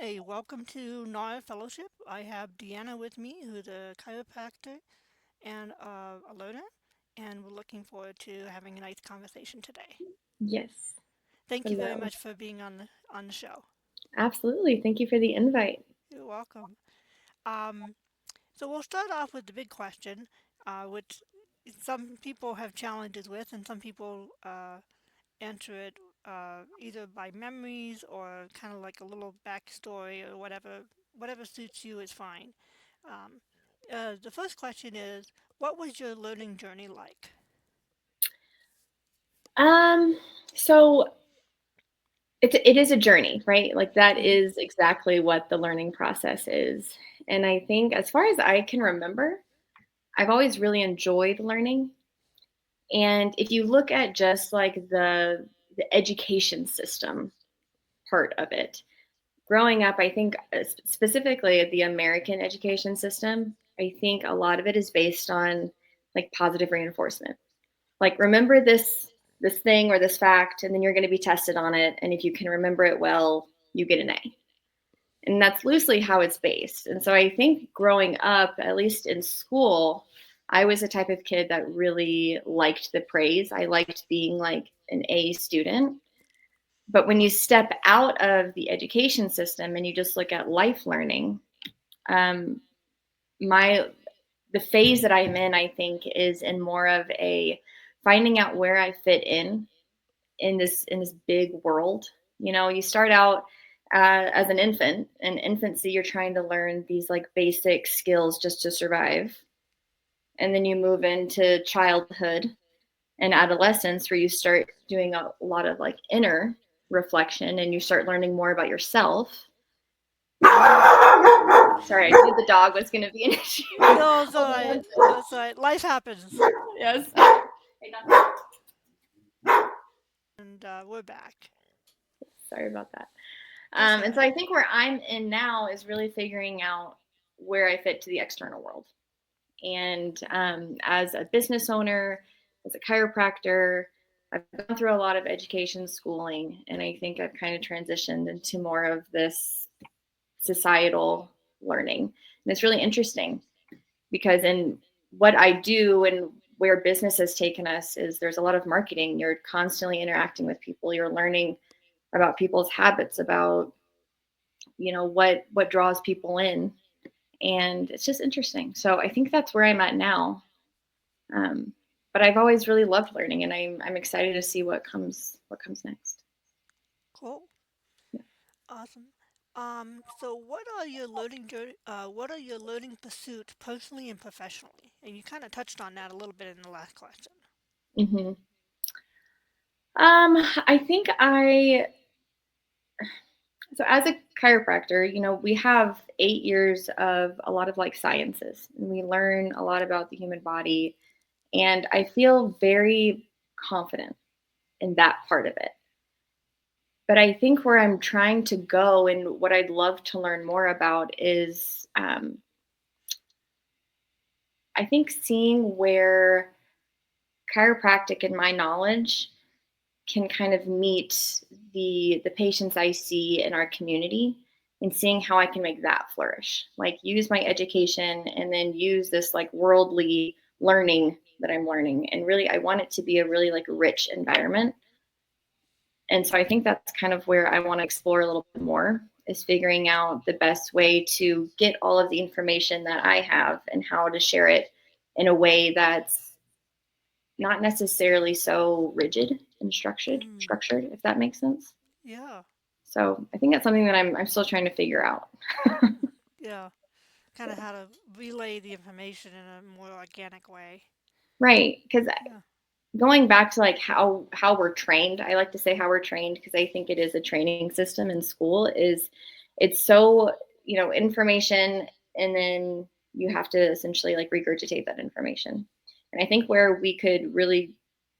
Hi, welcome to NAR Fellowship. I have Deanna with me, who's a chiropractor and a learner, and we're looking forward to having a nice conversation today. Yes. Thank you very Hello. much for being on the show. Absolutely. Thank you for the invite. You're welcome. Um, so we'll start off with the big question, which some people have challenges with, and some people answer it either by memories or kind of like a little backstory or whatever. Whatever suits you is fine. Um, the first question is, what was your learning journey like? Um, so it is a journey, right? Like that Mm-hmm. is exactly what the learning process is. And I think as far as I can remember, I've always really enjoyed learning. And if you look at just like the education system part of it, growing up, I think specifically the American education system, I think a lot of it is based on like positive reinforcement. Like remember this thing or this fact, and then you're going to be tested on it, and if you can remember it well, you get an A. And that's loosely how it's based. And so I think growing up, at least in school, I was the type of kid that really liked the praise. I liked being like an A student. But when you step out of the education system and you just look at life learning, um, my the phase that I'm in, I think, is in more of a finding out where I fit in this big world. You know, you start out as an infant. In infancy, you're trying to learn these like basic skills just to survive, and then you move into childhood and adolescence, where you start doing a lot of like inner reflection, and you start learning more about yourself. Sorry, I knew the dog was going to be an issue. No, it's all Hold on right. one second. It's all right. Life happens, Yes. Hey, and we're back. sorry about that. That's all And so right. I think where I'm in now is really figuring out where I fit to the external world. And as a business owner, as a chiropractor, I've gone through a lot of education schooling, and I think I've kind of transitioned into more of this societal learning. And it's really interesting because in what I do and where business has taken us is there's a lot of marketing. You're constantly interacting with people. You're learning about people's habits, about what draws people in, and it's just interesting. So I think that's where I'm at now. Um, but I've always really loved learning, and I'm excited to see what comes next. Cool. Yeah. Awesome. So what are your learning pursuits personally and professionally? And you kind of touched on that a little bit in the last question. hmm I think so as a chiropractor, we have 8 years of a lot of like sciences, and we learn a lot about the human body, and I feel very confident in that part of it. But I think where I'm trying to go and what I'd love to learn more about is I think seeing where chiropractic and my knowledge can kind of meet the patients I see in our community, and seeing how I can make that flourish. Like use my education and then use this like worldly learning that I'm learning. And really I want it to be a really like rich environment. And so I think that's kind of where I want to explore a little bit more, is figuring out the best way to get all of the information that I have and how to share it in a way that's not necessarily so rigid and Mm, structured, if that makes sense. yeah. So I think that's something that I'm still trying to figure out. Yeah. Kind of how to relay the information in a more organic way. Right, because Yeah. going back to like how we're trained, I like to say how we're trained because I think it is a training system in school. Is it's so information, and then you have to essentially like regurgitate that information. And I think where we could really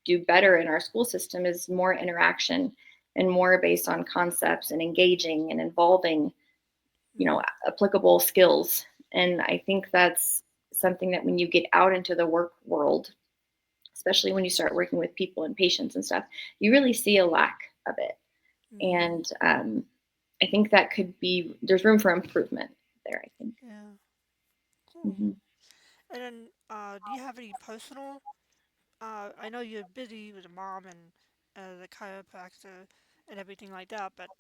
do better in our school system is more interaction and more based on concepts and engaging and involving Mm, applicable skills. And I think that's something that when you get out into the work world, especially when you start working with people and patients and stuff, you really see a lack of it. mm-hmm. And I think that could be, there's room for improvement there, I think. Yeah. Cool. Mm-hmm. And then, do you have any personal? I know you're busy with a mom and the chiropractor and everything like that, but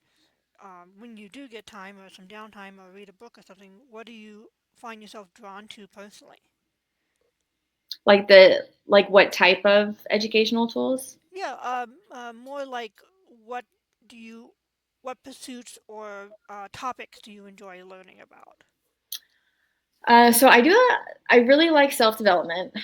when you do get time or some downtime or read a book or something, what do you find yourself drawn to personally? Like what type of educational tools? Yeah, more like what do you, what pursuits or topics do you enjoy learning about? So I really like self-development,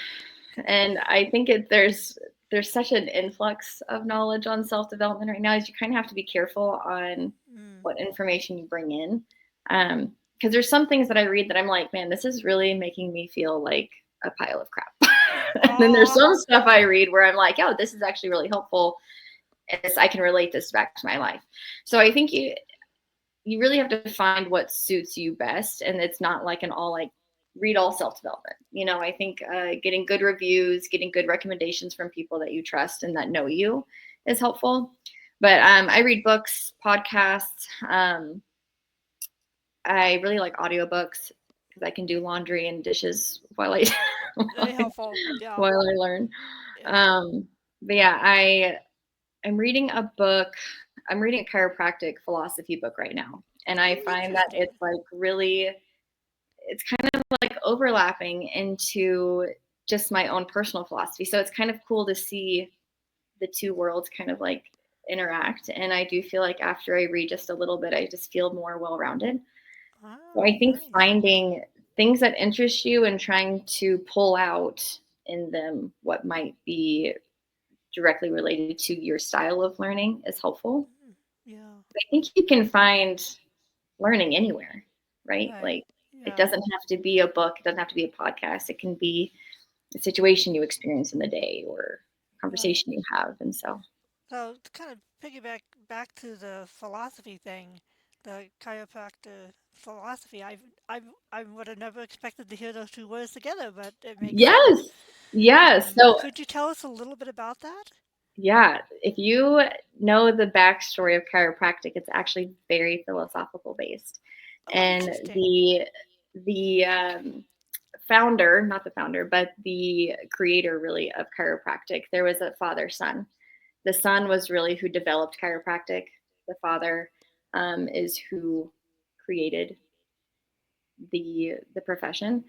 Okay. and I think there's such an influx of knowledge on self-development right now, is you kind of have to be careful on Mm. what information you bring in. Because there's some things that I read that I'm like, man, this is really making me feel like a pile of crap. And then there's Oh, some stuff I read where I'm like, oh, this is actually really helpful, as I can relate this back to my life. So I think you really have to find what suits you best, and it's not like an all like read all self-development. I think getting good reviews, getting good recommendations from people that you trust and that know you is helpful. But I read books, podcasts. I really like audiobooks because I can do laundry and dishes while I very helpful. Yeah, while I learn. yeah. But yeah, I'm reading a book. I'm reading a chiropractic philosophy book right now. And I Oh, find that interesting. it's like really, it's kind of like overlapping into just my own personal philosophy. So it's kind of cool to see the two worlds kind of like interact. And I do feel like after I read just a little bit, I just feel more well rounded. So Ah, I think nice. finding things that interest you and trying to pull out in them what might be directly related to your style of learning is helpful. Mm, yeah, I think you can find learning anywhere, right? right. Like it Yeah, doesn't have to be a book, it doesn't have to be a podcast. It can be a situation you experience in the day or a right. conversation you have. And so, So to kind of piggyback back to the philosophy thing, the chiropractor philosophy, I would have never expected to hear those two words together, but it makes sense. yes, yes. So, Could you tell us a little bit about that? yeah, if you know the backstory of chiropractic, it's actually very philosophical based. Oh, And interesting. the founder, not the founder, but the creator really of chiropractic, there was a father son. The son was really who developed chiropractic. The father is who created the profession.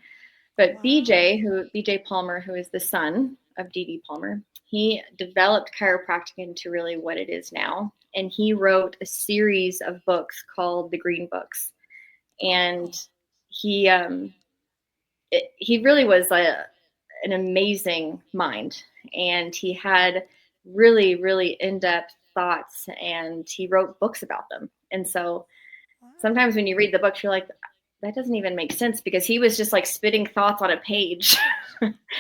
But Wow. BJ Palmer, who is the son of Dee Dee Palmer, he developed chiropractic into really what it is now. And he wrote a series of books called the Green Books. And Oh, he he really was an amazing mind, and he had really really in-depth thoughts, and he wrote books about them. And so wow. sometimes when you read the books you're like, that doesn't even make sense, because he was just like spitting thoughts on a page.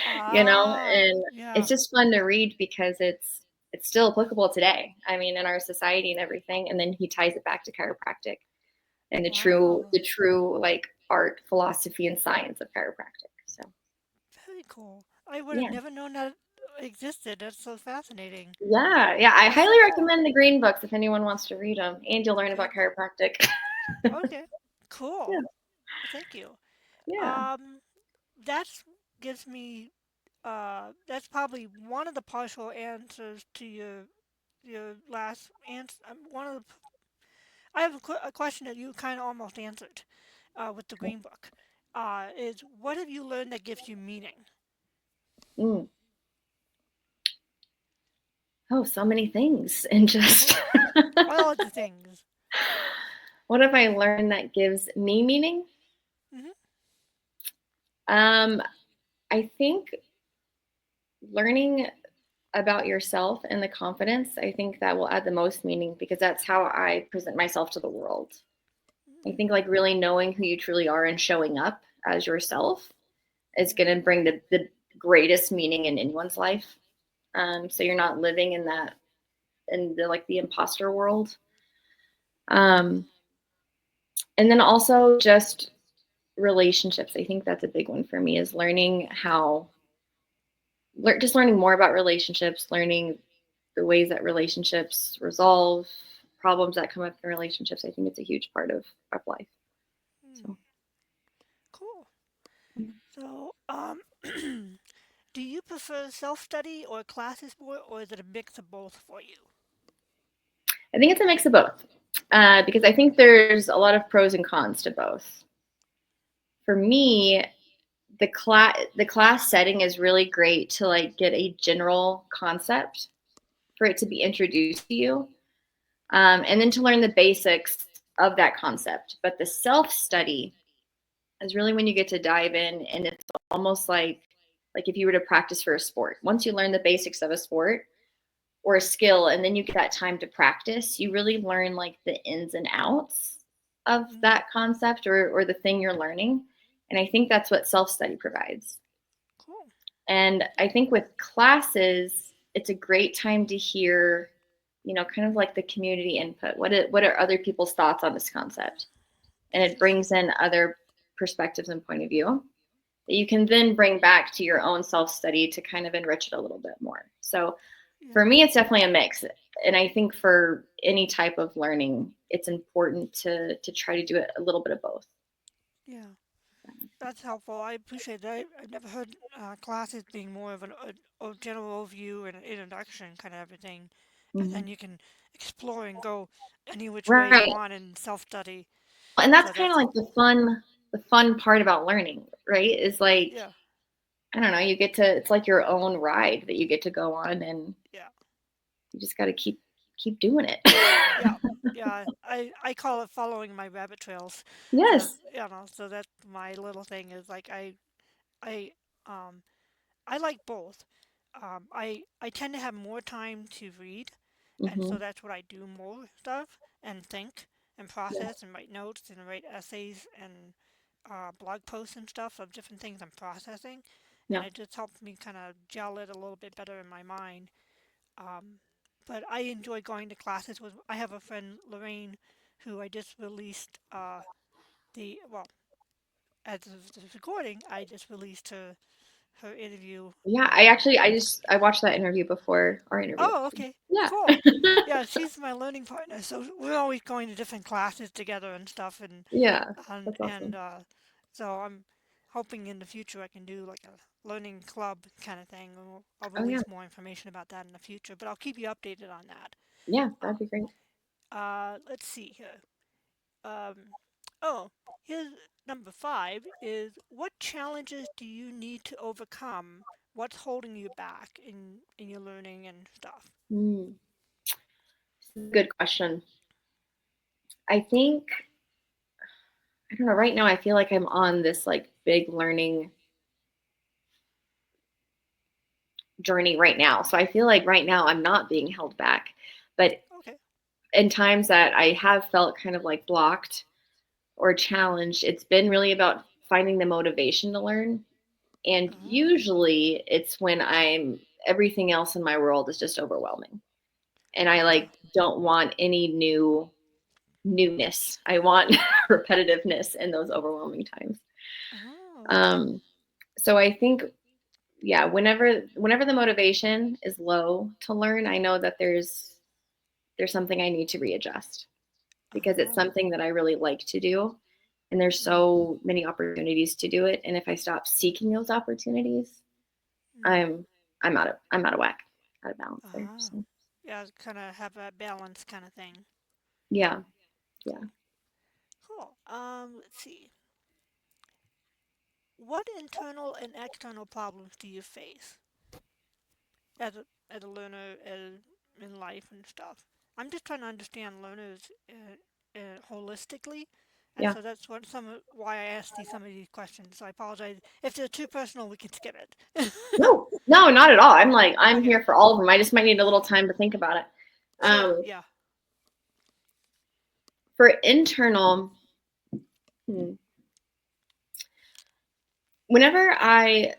Ah, And it's yeah. just fun to read because it's still applicable today, I mean, in our society and everything. And then he ties it back to chiropractic and Wow. the true like art, philosophy, and science of chiropractic. So Very cool. I would have yeah. never known that existed. That's so fascinating. Yeah, yeah, I That's so highly cool. recommend the green books if anyone wants to read them, and you'll learn Okay. about chiropractic. Okay. Cool. Yeah, Thank you. yeah. Um, that's gives me that's probably one of the partial answers to your last answer. One of the I have a question that you kind of almost answered with the Green Book. Is what have you learned that gives you meaning? Mm. Oh, so many things, and just All of the things. what have I learned that gives me meaning? Hmm. Um, I think learning about yourself and the confidence, I think that will add the most meaning, because that's how I present myself to the world. I think like really knowing who you truly are and showing up as yourself is going to bring the greatest meaning in anyone's life. So you're not living in that, in the like the imposter world. Um, and then also just relationships. I think that's a big one for me, is learning just learning more about relationships, learning the ways that relationships resolve, problems that come up in relationships, I think it's a huge part of life. Hmm. So, Cool. yeah. So, do you prefer self-study or classes more, or is it a mix of both for you? I think it's a mix of both because I think there's a lot of pros and cons to both. For me, the class setting is really great to like get a general concept for it to be introduced to you, and then to learn the basics of that concept. But the self study is really when you get to dive in, and it's almost like if you were to practice for a sport. Once you learn the basics of a sport or a skill, and then you get that time to practice, you really learn like the ins and outs of Mm, that concept or the thing you're learning. And I think that's what self study provides. cool. And I think with classes, it's a great time to hear, kind of like the community input. What are other people's thoughts on this concept? And it Yeah, brings in other perspectives and point of view that you can then bring back to your own self study to kind of enrich it a little bit more. So for yeah, me, it's definitely a mix. And I think for any type of learning, it's important to try to do it a little bit of both. yeah. That's helpful. I appreciate that. I've never heard classes being more of a general overview and an introduction kind of everything, and then Mhm. you can explore and go any which way you Right. want and self-study. And So that's kind of that's like the fun part about learning, right? Is like, yeah, I don't know, it's like your own ride that you get to go on, and yeah, you just got to keep doing it. yeah, yeah. I call it following my rabbit trails. So Yes. so that's my little thing is like I um I like both. I tend to have more time to read, and so Hmm. that's what I do more stuff and think and Yeah. process and write notes and write essays and blog posts and stuff of different things I'm processing, and Yeah. it just helps me kind of gel it a little bit better in my mind. Um, but I enjoy going to classes with. I have a friend Lorraine, who I just released the well as of this recording. I just released her interview. Yeah. I watched that interview before our interview. Oh, okay. Yeah. Cool. Yeah, she's my learning partner, so we're always going to different classes together and stuff, Yeah. and That's and awesome. uh, so I'm hoping in the future I can do like a learning club kind of thing. And I'll Oh yeah. release more information about that in the future, but I'll keep you updated on that. Yeah. Um, That'd be great. let's see here. Um, oh, here's number 5 is what challenges do you need to overcome? What's holding you back in your learning and stuff? Mm, this is a good question. I think I don't know. Right now, I feel like I'm on this like big learning journey right now. So I feel like right now I'm not being held back. But Okay. in times that I have felt kind of like blocked or challenged, it's been really about finding the motivation to learn. And Oh. usually it's when everything else in my world is just overwhelming. And I Okay. like don't want any newness. I want repetitiveness in those overwhelming times. Oh, okay. Um, so I think, yeah, whenever the motivation is low to learn, I know that there's something I need to readjust because it's Oh. something that I really like to do. And there's Mm, so many opportunities to do it. And if I stop seeking those opportunities, mm. I'm out of whack, out of balance there. Ah. So Yeah, kind of have that balance kind of thing. yeah, yeah. Cool. Cool. Let's see. What internal and external problems do you face as a learner in life and stuff? I'm just trying to understand learners holistically, and Yeah. so that's why I asked you some of these questions. So I apologize if they're too personal. We can skip it. No, no, not at all. I'm Okay. here for all of them. I just might need a little time to think about it. Sure. Um, Yeah. for internal, hmm, whenever I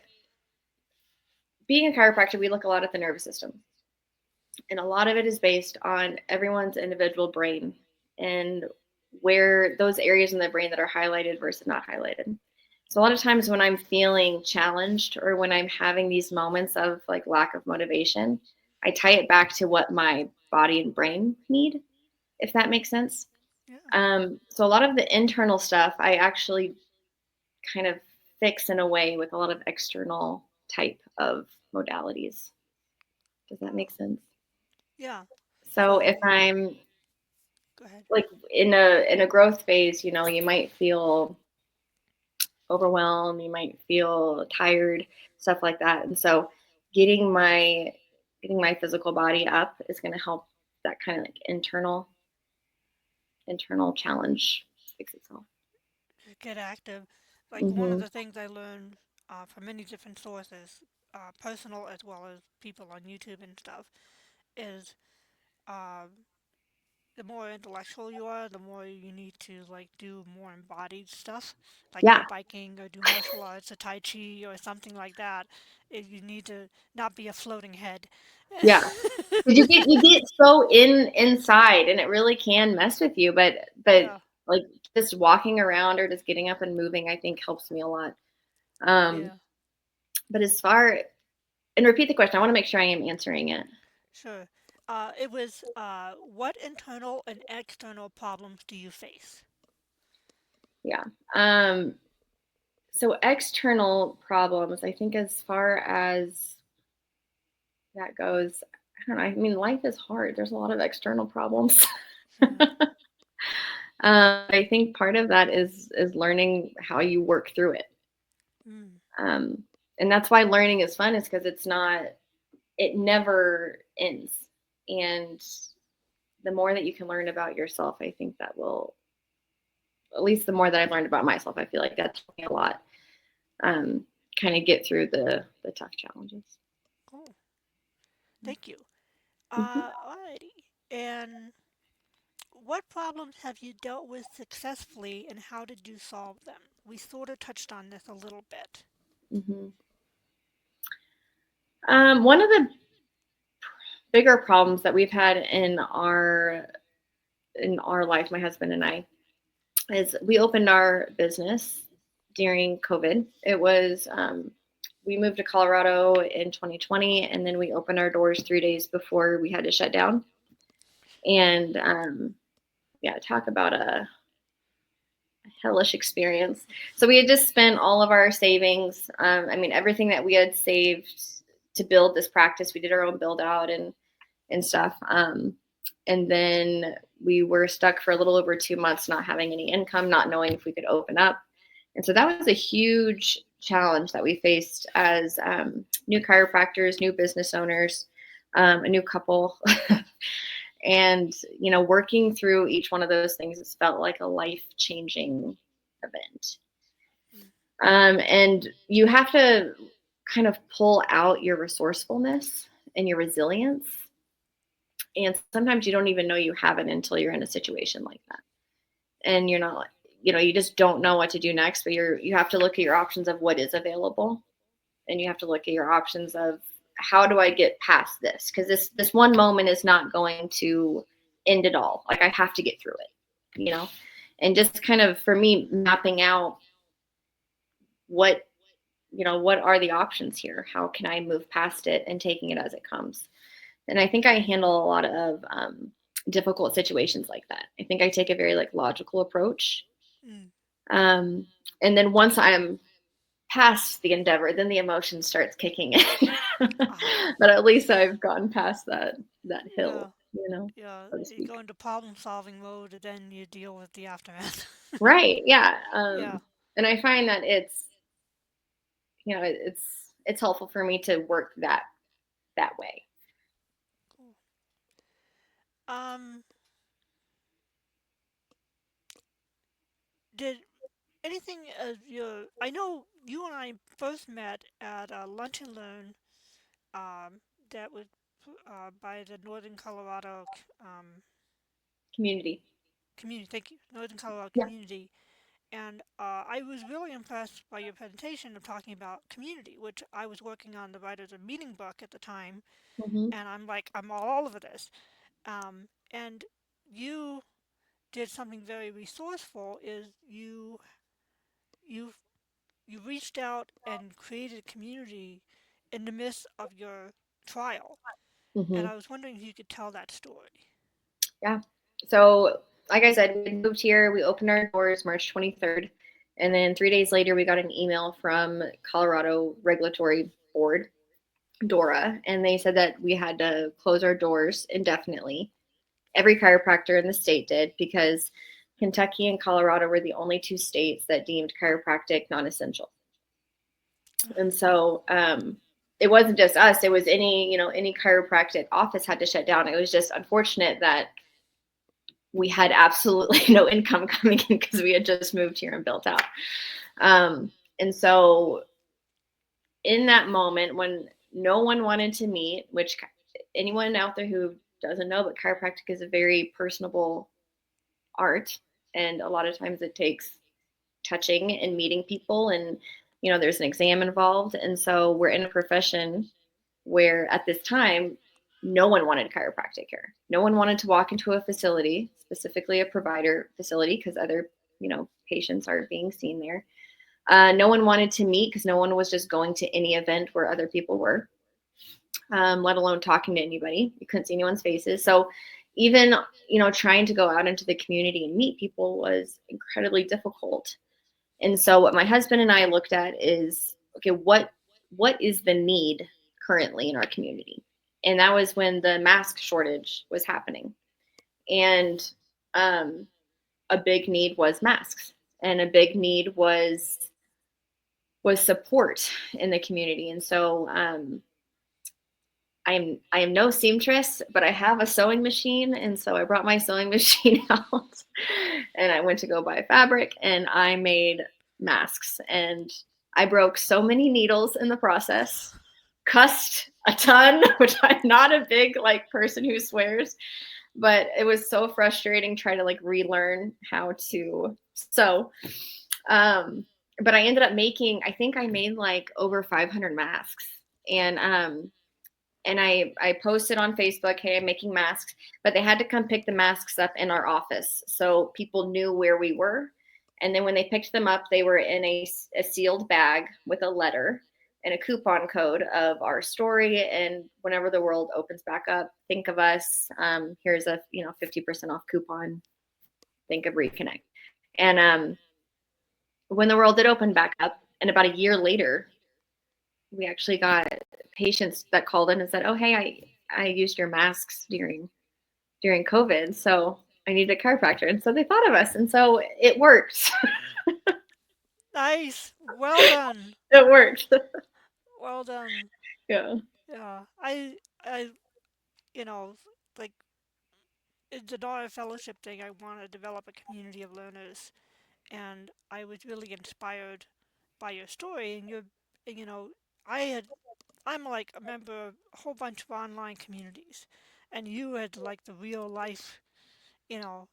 being a chiropractor, we look a lot at the nervous system. And a lot of it is based on everyone's individual brain and where those areas in the brain that are highlighted versus not highlighted. So a lot of times when I'm feeling challenged or when I'm having these moments of like lack of motivation, I tie it back to what my body and brain need. if that makes sense. Yeah. So a lot of the internal stuff I actually kind of fix in a way with a lot of external type of modalities. Does that Oh, make sense? yeah. So if So, I'm go ahead. like in a growth phase, you might feel overwhelmed, you might feel tired, stuff like that. And so getting my getting my physical body up is going to help that kind of like internal challenge fix itself. Get active. Like one of Mhm. the things I learned from many different sources, personal as well as people on YouTube and stuff, is uh, the more intellectual you are, the more you need to like do more embodied stuff, like go Yeah. biking or do martial arts or tai chi or something like that. You need to not be a floating head. Yeah. 'Cause you get so inside and it really can mess with you, but Yeah, like just walking around or just getting up and moving, I think helps me a lot. Um, yeah, but as far and repeat the question, I want to make sure I am answering it. sure. It was what internal and external problems do you face? Yeah. Um, so external problems, I think as far as that goes, I don't know. I mean, life is hard. There's a lot of external problems. Sure. I think part of that is learning how you work through it. Mm, Um, and that's why learning is fun, is because it never ends. And the more that you can learn about yourself, I think that will, at least the more that I've learned about myself, I feel like that's me a lot. Um, Kind of get through the tough challenges. cool. Thank you. Mhm. Alrighty. And what problems have you dealt with successfully and how did you solve them? We sort of touched on this a little bit. Mhm. One of the bigger problems that we've had in our life, my husband and I, is we opened our business during COVID. It was we moved to Colorado in 2020, and then we opened our doors 3 days before we had to shut down. And yeah, talk about a hellish experience. So we had just spent all of our savings. I mean, everything that we had saved to build this practice. We did our own build out and stuff. And then we were stuck for a little over 2 months, not having any income, not knowing if we could open up. And so that was a huge challenge that we faced as new chiropractors, new business owners, a new couple. And, working through each one of those things has felt like a life changing event. Mm, And you have to kind of pull out your resourcefulness and your resilience. And sometimes you don't even know you have it until you're in a situation like that. And you're not, you just don't know what to do next, but you have to look at your options of what is available. And you have to look at your options of how do I get past this? Because this one moment is not going to end it all. Like I have to get through it, and just kind of for me mapping out what what are the options here? How can I move past it and taking it as it comes? And I think I handle a lot of difficult situations like that. I think I take a very like logical approach. mm. Um, and then once I'm past the endeavor, then the emotion starts kicking in. Ah, But at least I've gone past that hill, yeah, yeah. so to You speak. go into problem solving mode and then you deal with the aftermath. Right. Yeah. Yeah. And I find that it's helpful for me to work that way. Cool. Um, did anything of your, I know you and I first met at a lunch and learn um, that was by the Northern Colorado Community. community. Thank you, Northern Colorado Yeah. community. And I was really impressed by your presentation of talking about community, which I was working on the writer's meeting book at the time, Hmm. and I'm like, I'm all over this. And you did something very resourceful. Is you you reached out and created a community in the midst of your trial, and Hmm. I was wondering if you could tell that story. Yeah. So, like I said, we moved here. We opened our doors March 23rd. And then 3 days later, we got an email from Colorado Regulatory Board, DORA, and they said that we had to close our doors indefinitely. Every chiropractor in the state did, because Kentucky and Colorado were the only two states that deemed chiropractic non-essential. And so it wasn't just us, it was any chiropractic office had to shut down. It was just unfortunate that we had absolutely no income coming in because we had just moved here and built out. And so in that moment when no one wanted to meet, which anyone out there who doesn't know, but chiropractic is a very personable art, and a lot of times it takes touching and meeting people, and there's an exam involved. And so we're in a profession where at this time no one wanted chiropractic care. No one wanted to walk into a facility, specifically a provider facility, because other patients are being seen there. No one wanted to meet because no one was just going to any event where other people were, let alone talking to anybody. You couldn't see anyone's faces. So even trying to go out into the community and meet people was incredibly difficult. And so what my husband and I looked at is, okay, what is the need currently in our community? And that was when the mask shortage was happening. And a big need was masks, and a big need was support in the community. And so I am no seamstress, but I have a sewing machine. And so I brought my sewing machine out and I went to go buy fabric, and I made masks, and I broke so many needles in the process, cussed a ton, which I'm not a big person who swears, but it was so frustrating trying to relearn how to sew. But I ended up making, I think I made over 500 masks. And I posted on Facebook, hey, I'm making masks, but they had to come pick the masks up in our office so people knew where we were. And then when they picked them up, they were in a sealed bag with a letter and a coupon code of our story. And whenever the world opens back up, think of us. Here's a 50% off coupon. Think of Reconnect. And when the world did open back up, and about a year later, we actually got patients that called in and said, oh, hey, I used your masks during COVID, so I need a chiropractor. And so they thought of us, and so it worked. Nice. Well done. It worked. Well done. Yeah. Yeah. I, you know, like it's a daughter fellowship thing. I want to develop a community of learners, and I was really inspired by your story. And you know, I had, I'm like a member of a whole bunch of online communities, and you had like the real life, you know,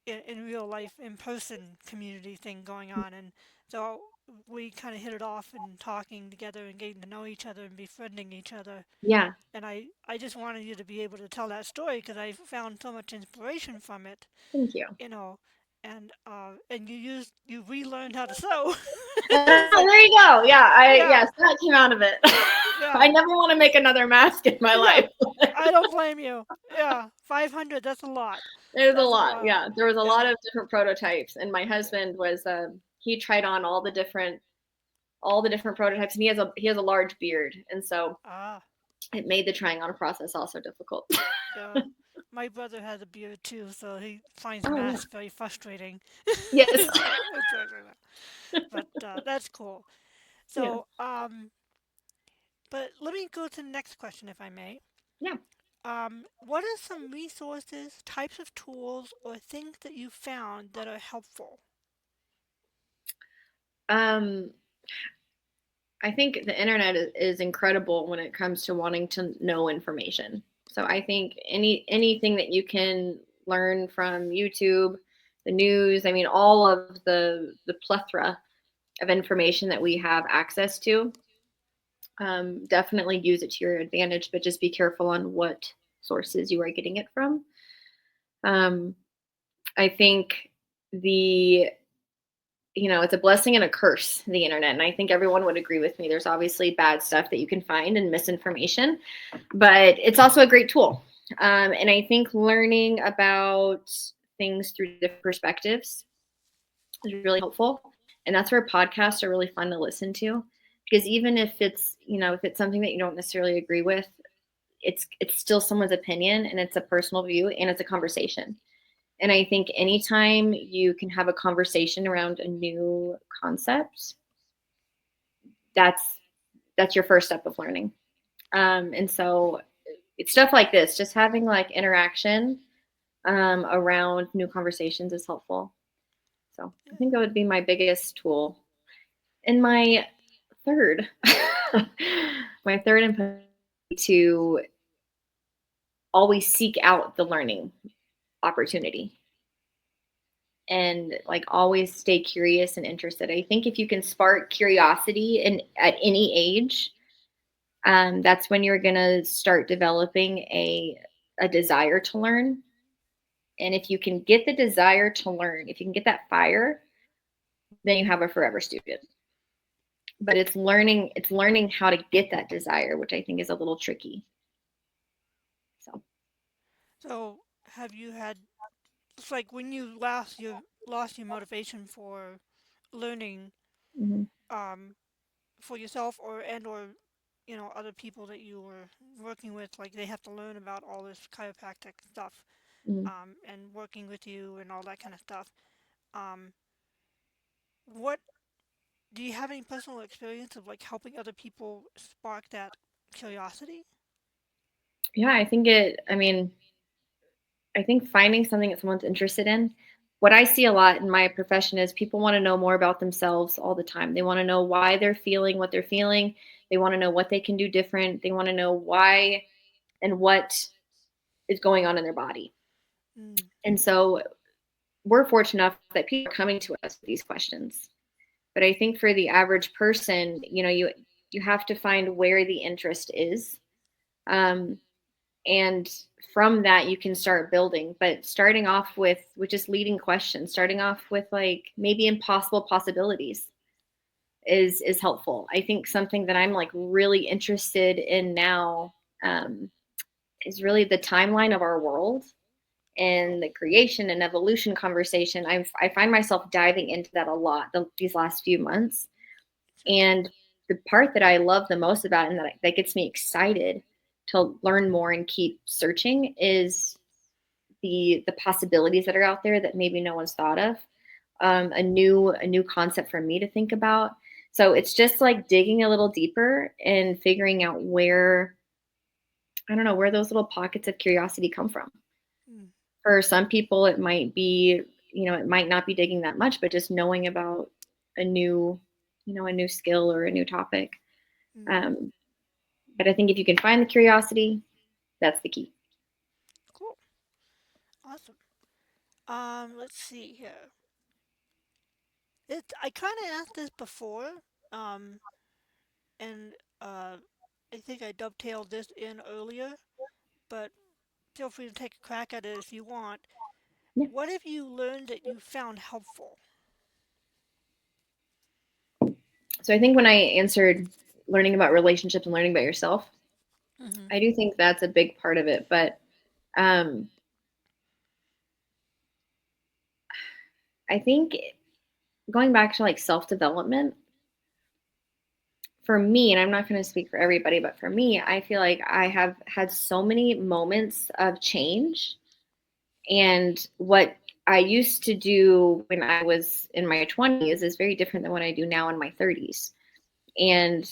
in real life, in person community thing going on. And so we kind of hit it off and talking together and getting to know each other and befriending each other. Yeah. And I just wanted you to be able to tell that story because I found so much inspiration from it, Thank you. you know. And you relearned how to sew. So There you go. Yeah. yeah, Yes, that came out of it. yeah, I never want to make another mask in my yeah. life. I don't blame you. Yeah, 500. That's a lot. It was a That's a lot. lot. Yeah. There was a lot Yeah. of different prototypes, and my husband was, he tried on all the different prototypes, and he has a large beard. And so Ah. it made the trying on process also difficult. Yeah. My brother has a beard too, so he finds Oh yeah. masks very frustrating. Yes. So, but that's cool. Yeah. So, but let me go to the next question, if I may. Yeah. What are some resources, types of tools, or things that you found that are helpful? Um, I think the internet is incredible when it comes to wanting to know information. So I think anything that you can learn from YouTube, the news, I mean, all of the plethora of information that we have access to, definitely use it to your advantage, but just be careful on what sources you are getting it from. Um, I think the it's a blessing and a curse, the internet. And I think everyone would agree with me. There's obviously bad stuff that you can find and misinformation, but it's also a great tool. And I think learning about things through different perspectives is really helpful. And that's where podcasts are really fun to listen to, because even if it's, if it's something that you don't necessarily agree with, it's still someone's opinion, and it's a personal view, and it's a conversation. And I think anytime you can have a conversation around a new concept, that's that's your first step of learning. And so it's stuff like this, just having like interaction around new conversations is helpful. So I Yeah. think that would be my biggest tool. And my third, my third input to always seek out the learning opportunity, and like always stay curious and interested. I think if you can spark curiosity in at any age, that's when you're gonna start developing a desire to learn. And if you can get the desire to learn, if you can get that fire, then you have a forever student. But it's learning how to get that desire, which I think is a little tricky. So So, have you had, it's like when you lost your motivation for learning, mhm, um, for yourself or other people that you were working with, like they have to learn about all this chiropractic stuff, mhm. and working with you and all that kind of stuff. Um, what do you have any personal experience of like helping other people spark that curiosity? Yeah, I think finding something that someone's interested in. What I see a lot in my profession is people want to know more about themselves all the time. They want to know why they're feeling what they're feeling. They want to know what they can do different. They want to know why and what is going on in their body. Mm, And so we're fortunate enough that people are coming to us with these questions. But I think for the average person, you have to find where the interest is. Um, and from that you can start building, but starting off with just leading questions, starting off with like maybe impossible possibilities is helpful. I think something that I'm like really interested in now, um, is really the timeline of our world oh, and the creation and evolution conversation. I find myself diving into that a lot these last few months. interesting. And the part that I love the most about it, and that gets me excited to learn more and keep searching, is the possibilities that are out there that maybe no one's thought of. A new concept for me to think about. So it's just like digging a little deeper and figuring out where, I don't know, where those little pockets of curiosity come from. Mm, For some people, it might be, it might not be digging that much, but just knowing about a new, a new skill or a new topic. mm, Um, but I think if you can find the curiosity, that's the key. cool. Awesome. Let's see here. I kind of asked this before, um, and I think I dovetailed this in earlier, but feel free to take a crack at it if you want. Yeah. What have you learned that you found helpful? So I think when I answered learning about relationships and learning about yourself, Mm-hmm. I do think that's a big part of it. But um, I think going back to like self development for me, and I'm not going to speak for everybody, but for me, I feel like I have had so many moments of change. And what I used to do when I was in my 20s is very different than what I do now in my 30s. And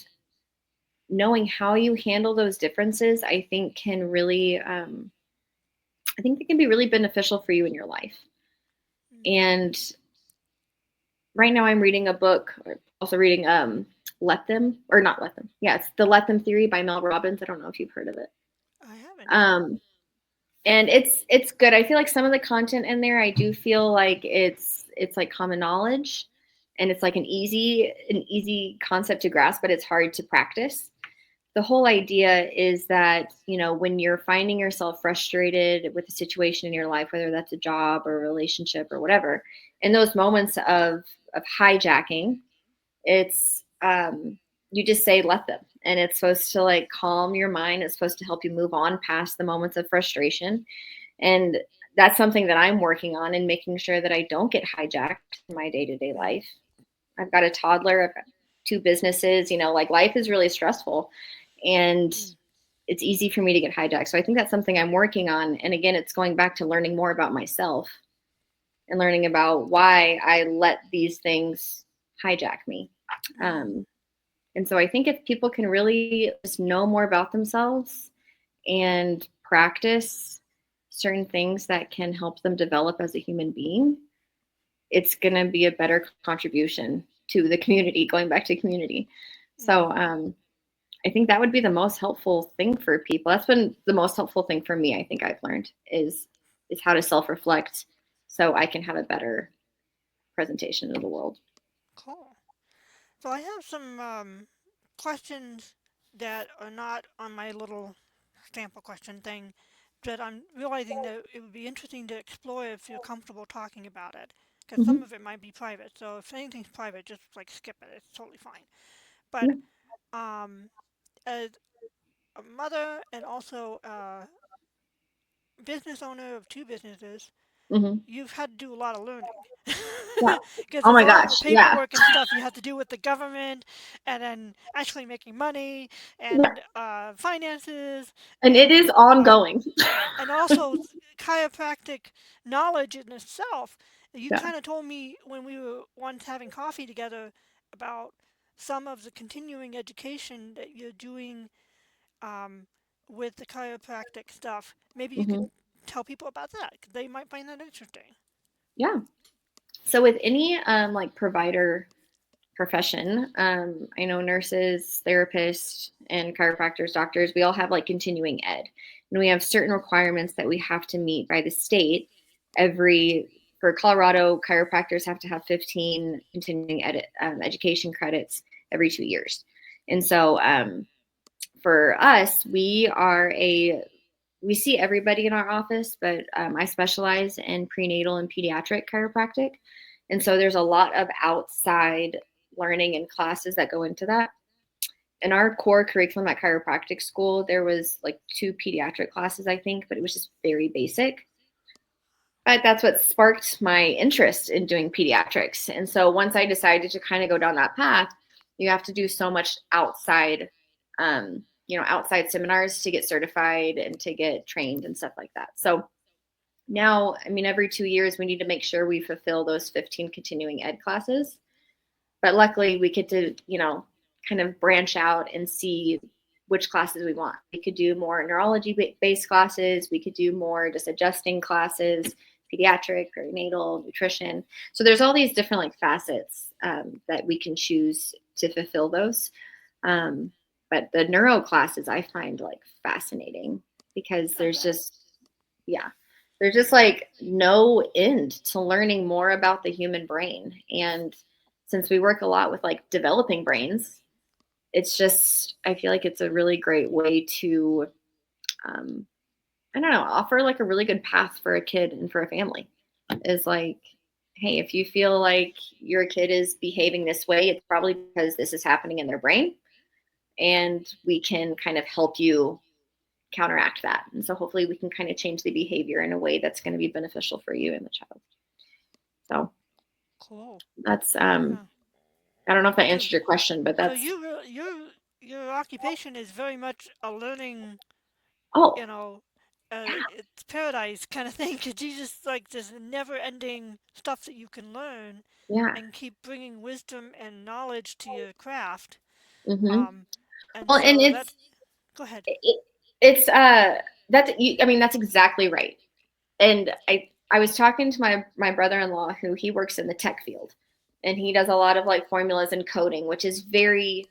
knowing how you handle those differences, I think can really, I think they can be really beneficial for you in your life. Mm, And right now I'm reading a book, or also reading Let Them, or not Let Them. Yeah, it's The Let Them Theory by Mel Robbins. I don't know if you've heard of it. I haven't. Um, and it's good. I feel like some of the content in there, I do feel like it's like common knowledge, and it's like an easy concept to grasp, but it's hard to practice. The whole idea is that, when you're finding yourself frustrated with a situation in your life, whether that's a job or a relationship or whatever, in those moments of hijacking, it's you just say let them, and it's supposed to like calm your mind. It's supposed to help you move on past the moments of frustration. And that's something that I'm working on, and making sure that I don't get hijacked in my day-to-day Mm, life. I've got a toddler, I've got two businesses, like life is really stressful, and mm, it's easy for me to get hijacked. So I think that's something I'm working on. And again, it's going back to learning more about myself and learning about why I let these things hijack me. mm, And so I think if people can really just know more about themselves and practice certain things that can help them develop as a human being, it's going to be a better contribution to the community, going back to community. So mm. I think that would be the most helpful thing for people. That's been the most helpful thing for me, I think I've learned is how to self-reflect so I can have a better presentation of the world. Cool. So I have some questions that are not on my little sample question thing that I'm realizing that it would be interesting to explore if you're comfortable talking about it. Because Hmm. some of it might be private. So if anything's private, just like skip it. It's totally fine. But Yeah. um, as a mother and also a business owner of two businesses, Hmm. you've had to do a lot of learning Yeah. because Oh there's my a lot of gosh. Yeah. paperwork and stuff you have to do with the government and then actually making money Yeah. and finances And it is um, ongoing. and also chiropractic knowledge in itself. You Yeah. kind of told me when we were once having coffee together about some of the continuing education that you're doing um, with the chiropractic stuff. Maybe you could Hmm. tell people about that. 'Cause they might find that interesting. Yeah. So with any like provider profession, I know nurses, therapists, and chiropractors, doctors, we all have like continuing ed. And we have certain requirements that we have to meet by the state. For Colorado, chiropractors have to have 15 continuing education credits every 2 years. And so for us, we see everybody in our office, but I specialize in prenatal and pediatric chiropractic. And so there's a lot of outside learning and classes that go into that. In our core curriculum at chiropractic school, there was like two pediatric classes, I think, but it was just very basic. But that's what sparked my interest in doing pediatrics. And so once I decided to kind of go down that path, you have to do so much outside seminars to get certified and to get trained and stuff like that. So now, I mean, every 2 years, we need to make sure we fulfill those 15 continuing ed classes. But luckily, we get to, kind of branch out and see which classes we want. We could do more neurology based classes. We could do more just adjusting classes, pediatric, perinatal, nutrition. So there's all these different like facets that we can choose to fulfill those. Um, but the neuro classes I find like fascinating because I bet. yeah, there's just like no end to learning more about the human brain. And since we work a lot with like developing brains, it's just, I feel like it's a really great way to, um, I don't know, offer like a really good path for a kid and for a family. Is like, hey, if you feel like your kid is behaving this way, it's probably because this is happening in their brain. And we can kind of help you counteract that. And so hopefully we can kind of change the behavior in a way that's going to be beneficial for you and the child. So Cool. that's Yeah. I don't know if that So, answered your question, but so that's your occupation is very much a learning, oh you know, it's paradise kind of thing. Cause you just like this never-ending stuff that you can learn, yeah. and keep bringing wisdom and knowledge to your craft. Hmm. Um, and Well, and so that. Go ahead. it, it's I mean that's exactly right. And I was talking to my brother-in-law who he works in the tech field, and he does a lot of like formulas and coding, which is very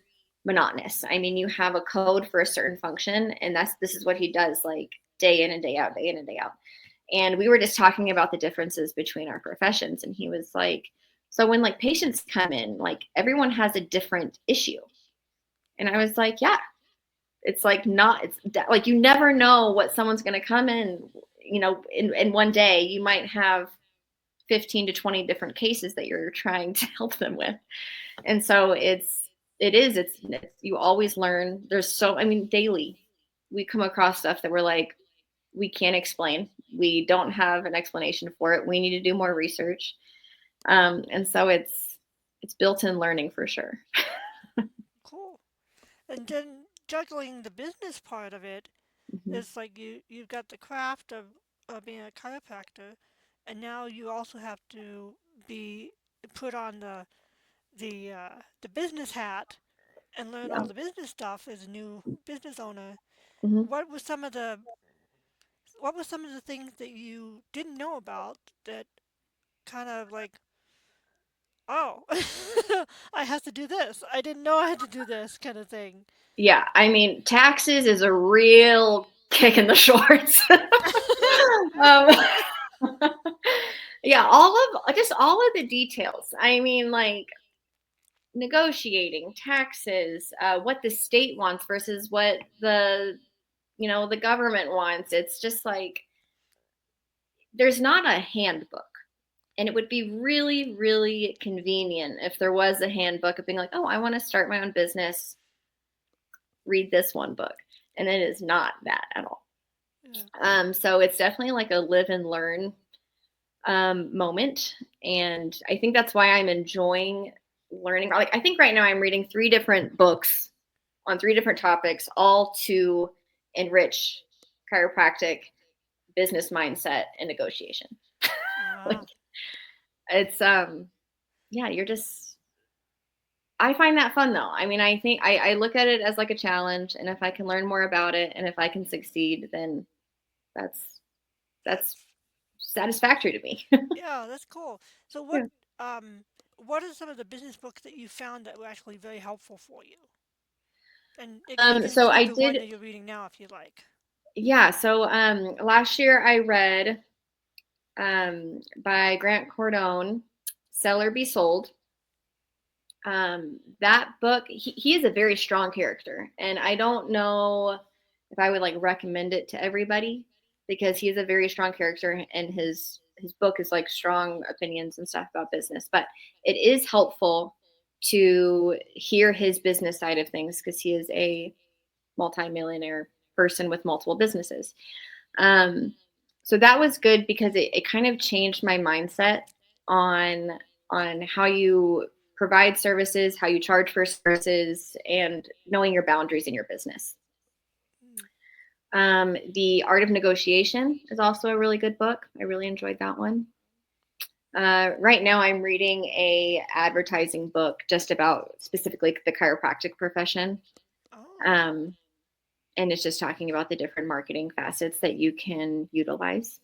monotonous. I mean, you have a code for a certain function, and this is what he does like day in and day out, day in and day out. And we were just talking about the differences between our professions, and he was like, so when like patients come in, like everyone has a different issue. And I was like, yeah, it's like not it's like you never know what someone's going to come in, in one day you might have 15 to 20 different cases that you're trying to help them with. And so it is. It's you always learn. There's so I mean, daily we come across stuff that we're like, we can't explain. We don't have an explanation for it. We need to do more research. And so it's built-in learning for sure. Cool. And then juggling the business part of it, Mhm. it's like you've got the craft of being a chiropractor, and now you also have to be put on the business hat and learn Yeah. all the business stuff as a new business owner. Mhm. What was some of the what were some of the things that you didn't know about that kind of like, oh, I have to do this. I didn't know I had to do this kind of thing. Yeah, I mean, taxes is a real kick in the shorts. um, yeah, all of the details. I mean, like negotiating taxes, what the state wants versus what the government wants. It's just like there's not a handbook. And it would be really, really convenient if there was a handbook of being like, oh, I want to start my own business, read this one book. And it is not that at all. Yeah. So it's definitely like a live and learn moment. And I think that's why I'm enjoying learning. Like, I think right now I'm reading 3 different books on 3 different topics, all to enrich chiropractic, business mindset, and negotiation. Like, Ah, it's, yeah, you're just, I find that fun though. I mean, I think I look at it as like a challenge, and if I can learn more about it and if I can succeed, then that's that's that's satisfactory to me. yeah, that's cool. So Yeah. um what are some of the business books that you found that were actually very helpful for you? And you can So include I the one did, that you're reading now if you like. yeah. So last year I read by Grant Cordone, "Sell or Be Sold." That book, he is a very strong character, and I don't know if I would like recommend it to everybody because he is a very strong character, and his book is like strong opinions and stuff about business. But it is helpful to hear his business side of things because he is a multimillionaire person with multiple businesses. Um, so that was good because it kind of changed my mindset on how you provide services, how you charge for services, and knowing your boundaries in your business. Mm. The Art of Negotiation is also a really good book. I really enjoyed that one. Right now, I'm reading a advertising book just about specifically the chiropractic profession. Oh, Um, and it's just talking about the different marketing facets that you can utilize.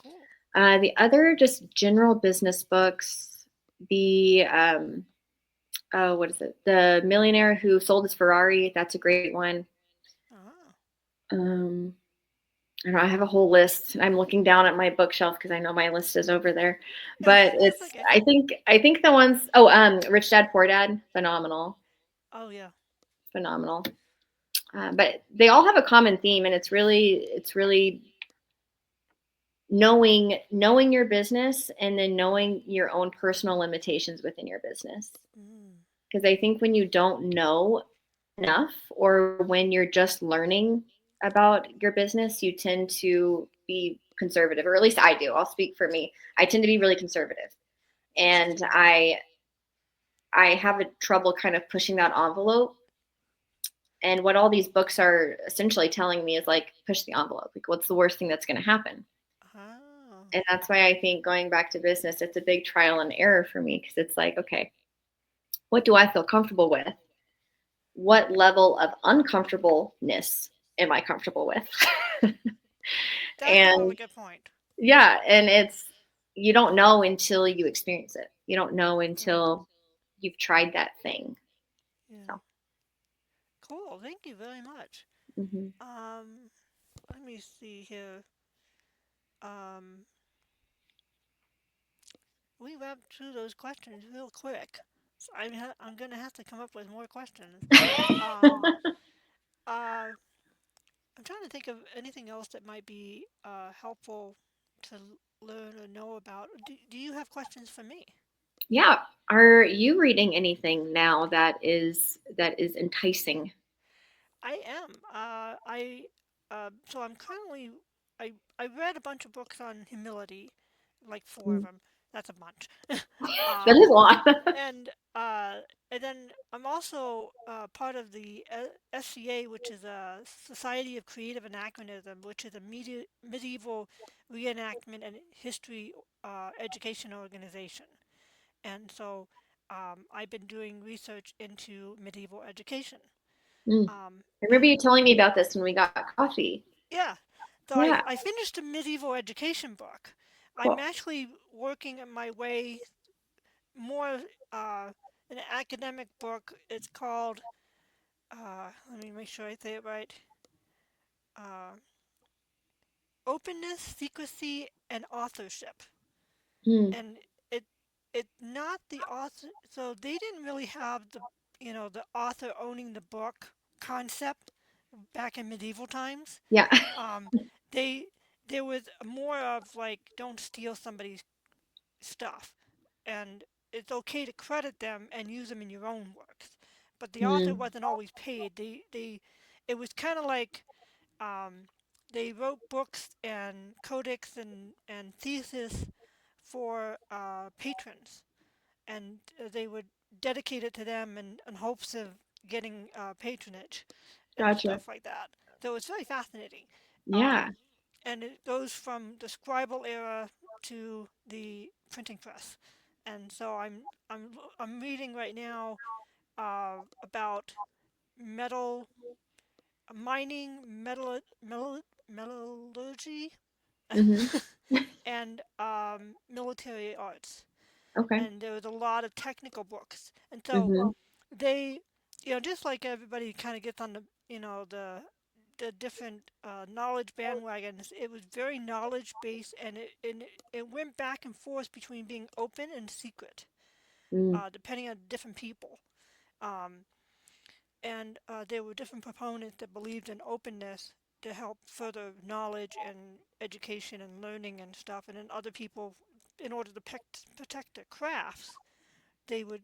cool. The other just general business books, the oh, what is it? The Millionaire Who Sold His Ferrari. That's a great one. Ah, Um, I don't know, I have a whole list. I'm looking down at my bookshelf because I know my list is over there. But that's it's okay. I think the ones Rich Dad Poor Dad, phenomenal, Oh yeah. phenomenal. But they all have a common theme, and it's really knowing your business and then knowing your own personal limitations within your business. Mm. Because I think when you don't know enough or when you're just learning about your business, you tend to be conservative, or at least I do. I'll speak for me. I tend to be really conservative. And Interesting. I have a trouble kind of pushing that envelope. And what all these books are essentially telling me is like push the envelope. Like what's the worst thing that's going to happen? Ah, And that's why I think going back to business, it's a big trial and error for me because it's like, okay, what do I feel comfortable with? What level of uncomfortableness am I comfortable with? that's a really And good point. yeah, and you don't know until you experience it. You don't know Right. until you've tried that thing. Yeah. So, Cool. Thank you very much. mhm. Um, Let me see here. Um, we wrapped through those questions real quick. So I'm gonna have to come up with more questions. Um, uh, I'm trying to think of anything else that might be helpful to learn or know about. Do you have questions for me? Yeah. Are you reading anything now that is enticing? I am. So I'm currently. I read a bunch of books on humility, like four of Mm. them. That's a bunch. That is um, a lot. and uh, and then I'm also part of the SCA, which is a Society of Creative Anachronism, which is a medieval reenactment and history education organization. And so I've been doing research into medieval education. Mm. Um, I remember you and telling me about this when we got coffee. yeah, so Yeah. I finished a medieval education book. I'm Cool. actually working my way more an academic book. It's called, let me make sure I say it right, uh, Openness, Secrecy, and Authorship. Mm. And it it not the author, so they didn't really have the author owning the book concept back in medieval times. Yeah. Um, they there was more of like don't steal somebody's stuff, and it's okay to credit them and use them in your own works. But the author Mm. wasn't always paid. They it was kind of like um, they wrote books and codex and thesis for patrons, and they would dedicate it to them in hopes of getting patronage and Gotcha. stuff like that. So it's very fascinating. Yeah. Um, and it goes from the scribal era to the printing press. And so I'm reading right now about metal mining, metallurgy, Mhm. and military arts. Okay. And there was a lot of technical books. And so Mhm. they, just like everybody kind of gets on the different knowledge bandwagons, it was very knowledge based, and it went back and forth between being open and secret, Mm. depending on different people. Um, and there were different proponents that believed in openness to help further knowledge and education and learning and stuff, and then other people, in order to protect their crafts, they would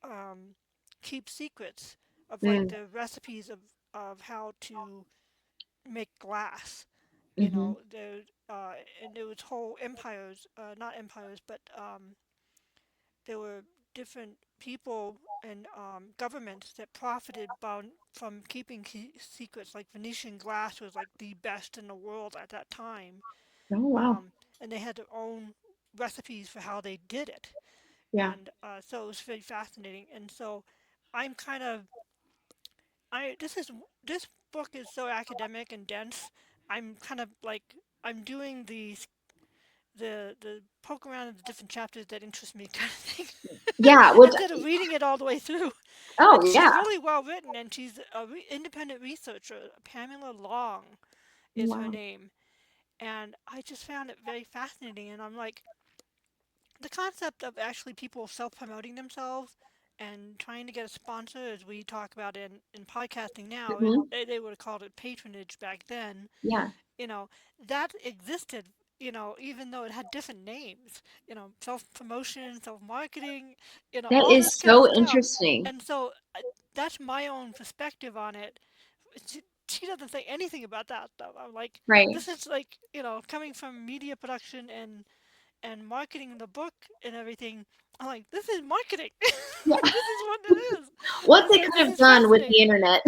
um, keep secrets of like Mm. the recipes of how to make glass. Mhm. And there was whole empires, not empires, but there were different people and governments that profited from keeping secrets. Like Venetian glass was like the best in the world at that time, Oh, wow. and they had their own recipes for how they did it. Yeah. And so it was very fascinating. And so I'm kind of I this book is so academic and dense. I'm kind of like I'm doing the poke around in the different chapters that interest me kind of thing Yeah, which instead of reading it all the way through. And oh, she's yeah. really well written, and she's a independent researcher. Pamela Long is her Wow. name, and I just found it very fascinating. And I'm like, the concept of actually people self-promoting themselves and trying to get a sponsor, as we talk about in podcasting now, Mhm. they would have called it patronage back then, Yeah. you know, that existed, even though it had different names, self-promotion, self-marketing, That all this is kind of so stuff. interesting. And so that's my own perspective on it. She doesn't say anything about that stuff. I'm like, Right. this is like, coming from media production and marketing the book and everything. I'm like, this is marketing. Yeah. Like, this is what it is. What And they so could this have is done with the fascinating. internet.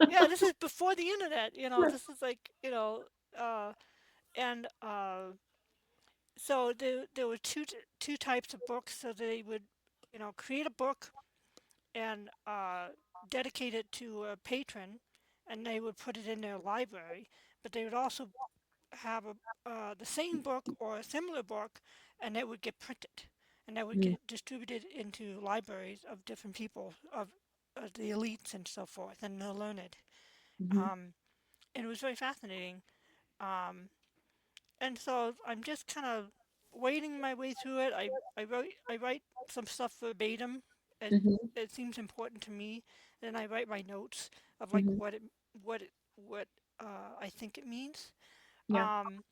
Yeah, this is before the internet. This is like, uh, and so there were two types of books. So they would, create a book and dedicate it to a patron, and they would put it in their library. But they would also have the same book or a similar book, and it would get printed, and that would Mm. get distributed into libraries of different people, of the elites and so forth, and the learned. Mhm. Um, and it was very fascinating. Um, and so I'm just kind of wading my way through it. I write some stuff verbatim. It Mhm. it seems important to me. And I write my notes of like Mhm. what I think it means. Yeah. Um,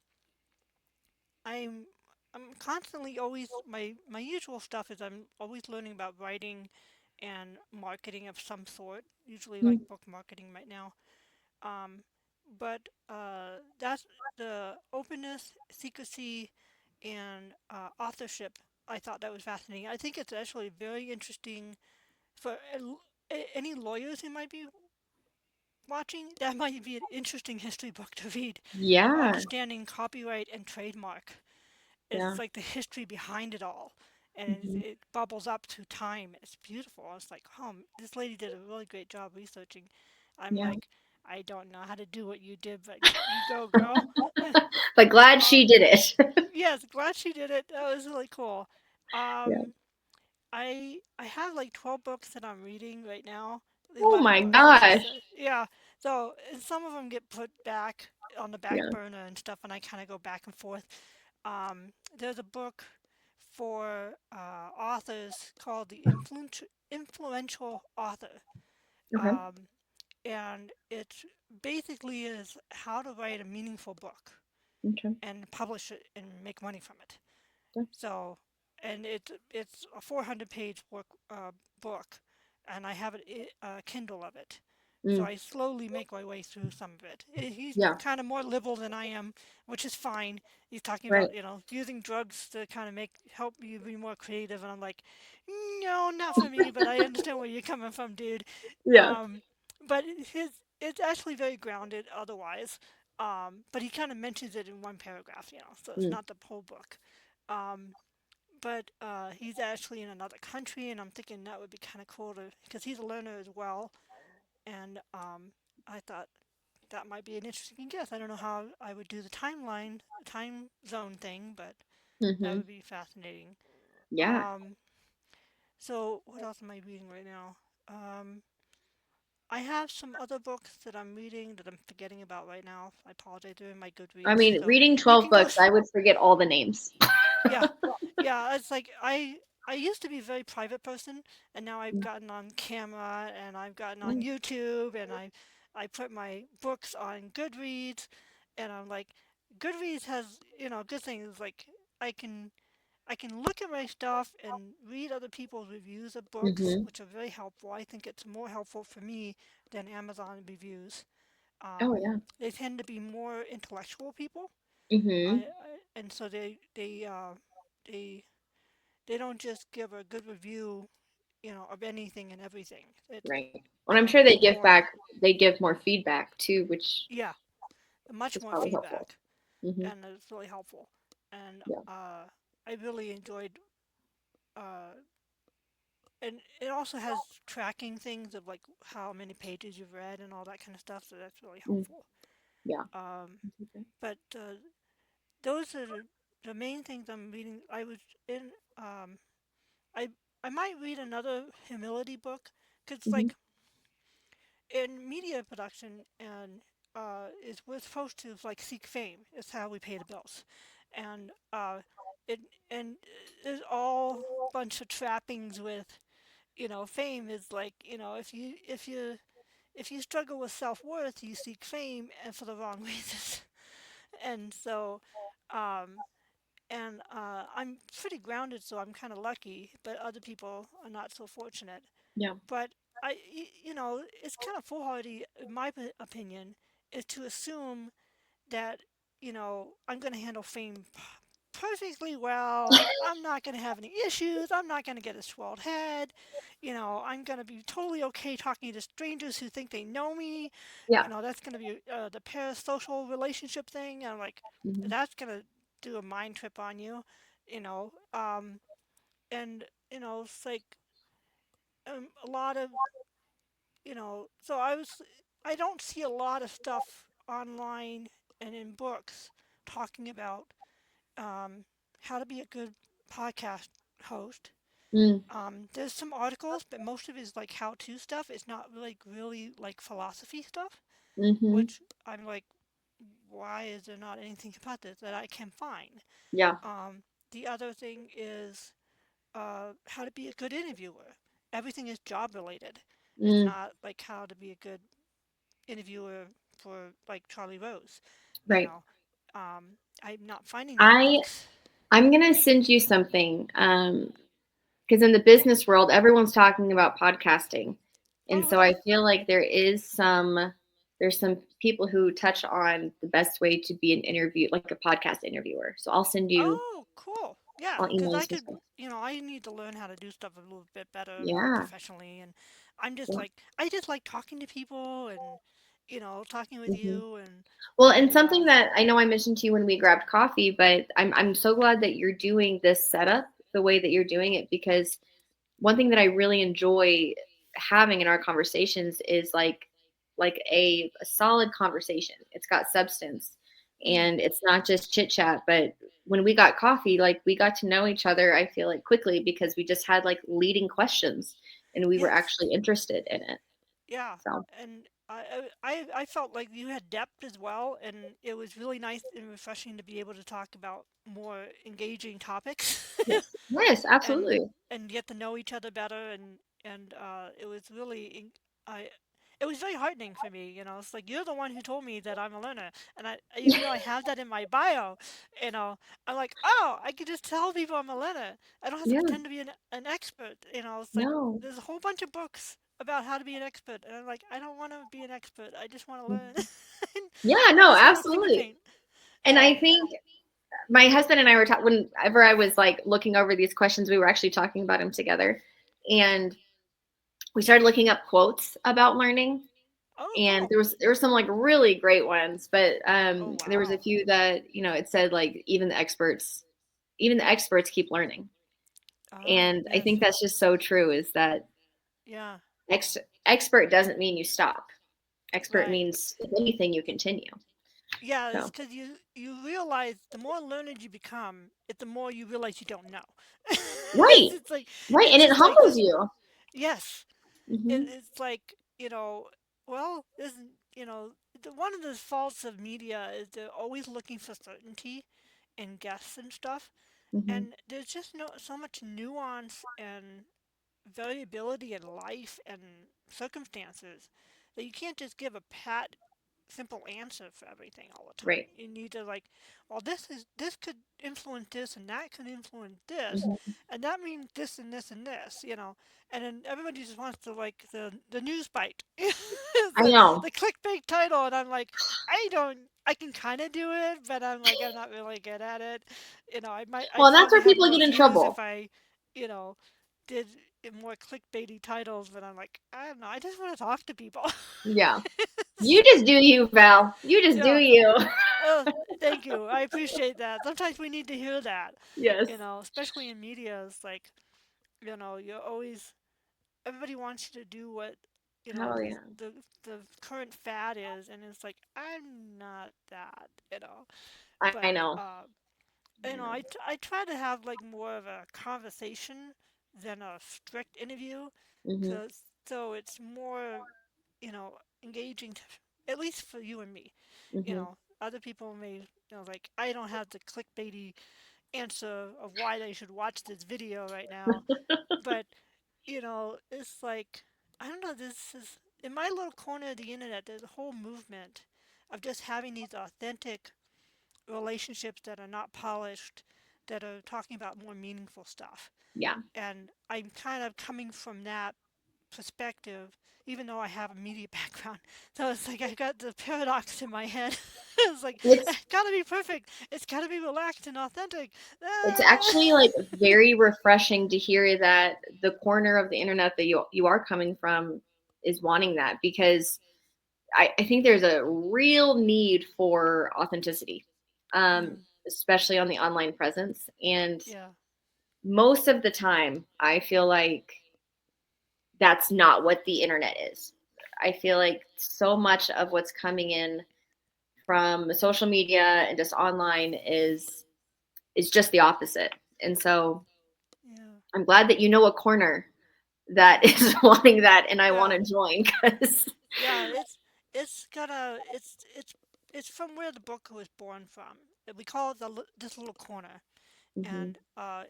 I'm I'm constantly always my usual stuff is I'm always learning about writing and marketing of some sort, usually like Mm. book marketing right now. Um, but that's the openness, secrecy, and authorship. I thought that was fascinating. I think it's actually very interesting for any lawyers who might be watching. That might be an interesting history book to read of Yeah, understanding copyright and trademark. yeah. It's like the history behind it all, and Hmm. it bubbles up through time. It's beautiful. It's like, oh, this lady did a really great job researching. I'm Yeah. like, I don't know how to do what you did, but you go, girl. But glad uh, she did it. yes, glad she did it. That was really cool. Yeah. Um, I have like 12 books that I'm reading right now. Oh 11 my books, I should gosh. say. Yeah. So some of them get put back on the back Yeah. burner and stuff, and I kind of go back and forth. There's a book for authors called The Influential Author. Okay. Um, and it basically is how to write a meaningful book Okay. and publish it and make money from it. Yeah. So, and it's a 400-page book, and I have a Kindle of it. So Mm. I slowly make my way through some of it. He's Yeah. kind of more liberal than I am, which is fine. He's talking Right. about using drugs to kind of make help you be more creative, and I'm like, no, not for me. But I understand where you're coming from, dude. Yeah. Um, but it's actually very grounded otherwise. But he kind of mentions it in one paragraph, so it's Mm. not the whole book. Um, but he's actually in another country, and I'm thinking that would be kind of cool to, because he's a learner as well. And I thought that might be an interesting guess. I don't know how I would do the time zone thing, but that Hmm. would be fascinating. Yeah. Um, so what else am I reading right now? Um, I have some other books that I'm reading that I'm forgetting about right now. I apologize. They're in my I Goodreads, mean, so reading you 12 can go. books, I would forget all the names. Yeah, yeah. It's like I used to be a very private person, and now I've Mm. gotten on camera and I've gotten on Mm. YouTube, and I put my books on Goodreads, and I'm like, Goodreads has good things like I can I can look at my stuff and read other people's reviews of books, Mhm. which are very helpful. I think it's more helpful for me than Amazon reviews. Oh yeah. They tend to be more intellectual people, Mhm. and so they they don't just give a good review, of anything and everything. Right. And They I'm want sure to they be give more, back. They give more feedback too, which yeah, much is more probably helpful. feedback, Mhm. and it's really helpful. And Yeah. I really enjoyed, uh, and it also has tracking things of like how many pages you've read and all that kind of stuff. So that's really Mm. helpful. Yeah. Um, Okay. but those are the main things I'm reading. I was in. Um, I I might read another humility book because Mhm. like in media production and is we're supposed to like seek fame. It's how we pay the bills, and it and there's all bunch of trappings with fame is like if you struggle with self worth, you seek fame and for the wrong reasons, and so um, I'm pretty grounded, so I'm kind of lucky, but other people are not so fortunate. Yeah. But it's kind of foolhardy, in my opinion, is to assume that, I'm going to handle fame perfectly well. I'm not going to have any issues. I'm not going to get a swelled head. I'm going to be totally okay talking to strangers who think they know me. Yeah. That's going to be the parasocial relationship thing. And I'm like, Mhm. that's going to do a mind trip on you, you know. And, it's like a lot of so I don't see a lot of stuff online and in books talking about um, how to be a good podcast host. Mm. There's some articles, but most of it is like how-to stuff. It's not really like philosophy stuff, Mhm. which I'm like, why is there not anything about this that I can find? Yeah. Um, the other thing is how to be a good interviewer. Everything is job related. It's Mm. not like how to be a good interviewer for like Charlie Rose. You Right. know, I'm not finding those I books. I'm gonna send you something. Because in the business world, everyone's talking about podcasting. And Oh, so I really? feel like there's some people who touch on the best way to be an interview, like a podcast interviewer. So Oh, cool. Yeah, I'll because email you I some could, stuff. I need to learn how to do stuff a little bit better, more Yeah. professionally. And I'm just Yeah. like, I just like talking to people and, talking with Hmm. you Well, and and, something that I know I mentioned to you when we grabbed coffee, but I'm so glad that you're doing this setup the way that you're doing it, because one thing that I really enjoy having in our conversations is like a solid conversation. It's got substance, mm, and it's not just chit chat. But when we got coffee, like we got to know each other, I feel like quickly, because we just had like leading questions and we were yes. actually interested in it. Yeah, So and I felt like you had depth as well, and it was really nice and refreshing to be able to talk about more engaging topics, yes, yes, and absolutely. get to know each other better, and it was really I. It was very heartening for me, It's like you're the one who told me that I'm a learner, and even though I have that in my bio, you know, I'm like, oh, I can just tell people I'm a learner. I don't have to Yeah, pretend to be an expert, It's like no. there's a whole bunch of books about how to be an expert, and I'm like, I don't want to be an expert. I just want to learn. Yeah, I no, just want to finger absolutely. paint. And I So, think my husband and I were talking whenever I was like looking over these questions, we were actually talking about them together. And we started looking up quotes about learning. oh, And cool. there were some like really great ones, but Oh, there was a wow. few that, it said like even the experts keep learning. Ah, And I yes. think that's just so true, is that Yeah, ex- expert doesn't mean you stop. Expert right. means, if anything, you continue. Yeah, it's So, because you realize the more learned you become, the more you realize you don't know. right, It's like right. And it's it just like humbles this. you. Yes, Hmm. it's like well, this one of the faults of media is they're always looking for certainty in guests and stuff, Hmm. and there's just no so much nuance and variability in life and circumstances that you can't just give a pat simple answer for everything all the time. Right. You need to like, well, this could influence this and that could influence this, Hmm. and that means this and this and this, And then everybody just wants to like the news bite, it's I know. the clickbait title, and I'm like, I don't. I can kind of do it, but I'm not really good at it. Well, I'd and that's probably where have people more get in views if trouble. I, you know, did more clickbaity titles. But I'm like, I don't know. I just want to talk to people. Yeah. You just do you, Val. You just do Yeah. you. Oh, thank you. I appreciate that. Sometimes we need to hear that, Yes. especially in media. It's like, you're always, everybody wants you to do what, Oh yeah. the current fad is. And it's like, I'm not that. I But, know. I know. I try to have like more of a conversation than a strict interview. Hmm. So it's more, engaging, at least for you and me. Hmm. Other people may, like, I don't have the clickbaity answer of why they should watch this video right now, but, it's like, I don't know, this is, in my little corner of the internet, there's a whole movement of just having these authentic relationships that are not polished, that are talking about more meaningful stuff. Yeah. And I'm kind of coming from that perspective, even though I have a media background. So it's like I got the paradox in my head. It's like, It's it's gotta be perfect. It's gotta be relaxed and authentic. it's Ah! actually like very refreshing to hear that the corner of the internet that you are coming from is wanting that, because I think there's a real need for authenticity, Mm, especially on the online presence. And yeah, most of the time, I feel like that's not what the internet is. I feel like so much of what's coming in from social media and just online is just the opposite. And so yeah, I'm glad that you know a corner that is wanting that, and I want yeah, to join, because yeah. It's gonna it's from where the book was born from. We call it this little corner, hmm, and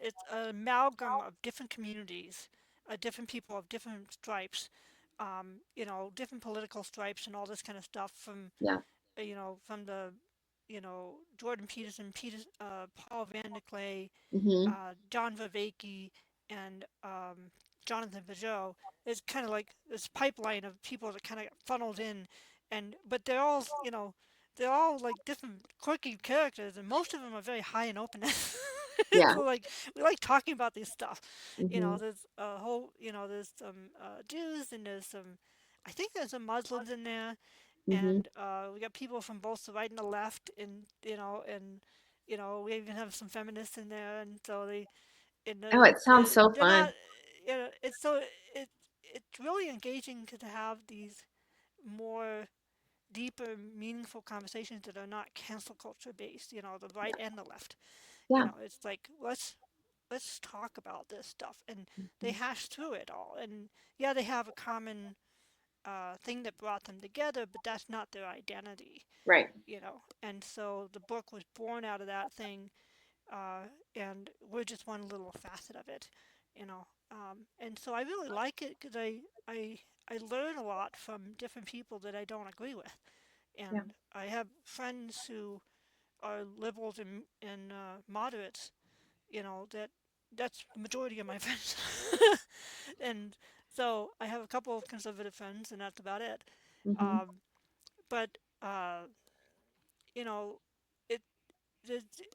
it's an amalgam of different communities, different people of different stripes, different political stripes and all this kind of stuff from yeah, from the Jordan Peterson, Paul Van de Clay, Mhm. John Vervaeke, and Jonathan Peugeot. It's kind of like this pipeline of people that kind of funneled in, and but they're all like different quirky characters, and most of them are very high in openness. Yeah. So like we like talking about this stuff. Mhm. There's a whole, there's some Jews and there's some, I think there's some Muslims in there, Mhm. and we got people from both the right and the left, and we even have some feminists in there, and so Oh, it sounds so they're not, fun. it's so it it's really engaging to have these more deeper, meaningful conversations that are not cancel culture based, the right and the left. Yeah. It's like let's talk about this stuff, and they Mhm. hash through it all, and yeah, they have a common thing that brought them together, but that's not their identity, Right. And so the book was born out of that thing, and we're just one little facet of it, And so I really like it because I learn a lot from different people that I don't agree with, Yeah. and I have friends who are liberals and moderates, that's the majority of my friends. And so I have a couple of conservative friends, and that's about it. Mhm. Um, but you know, it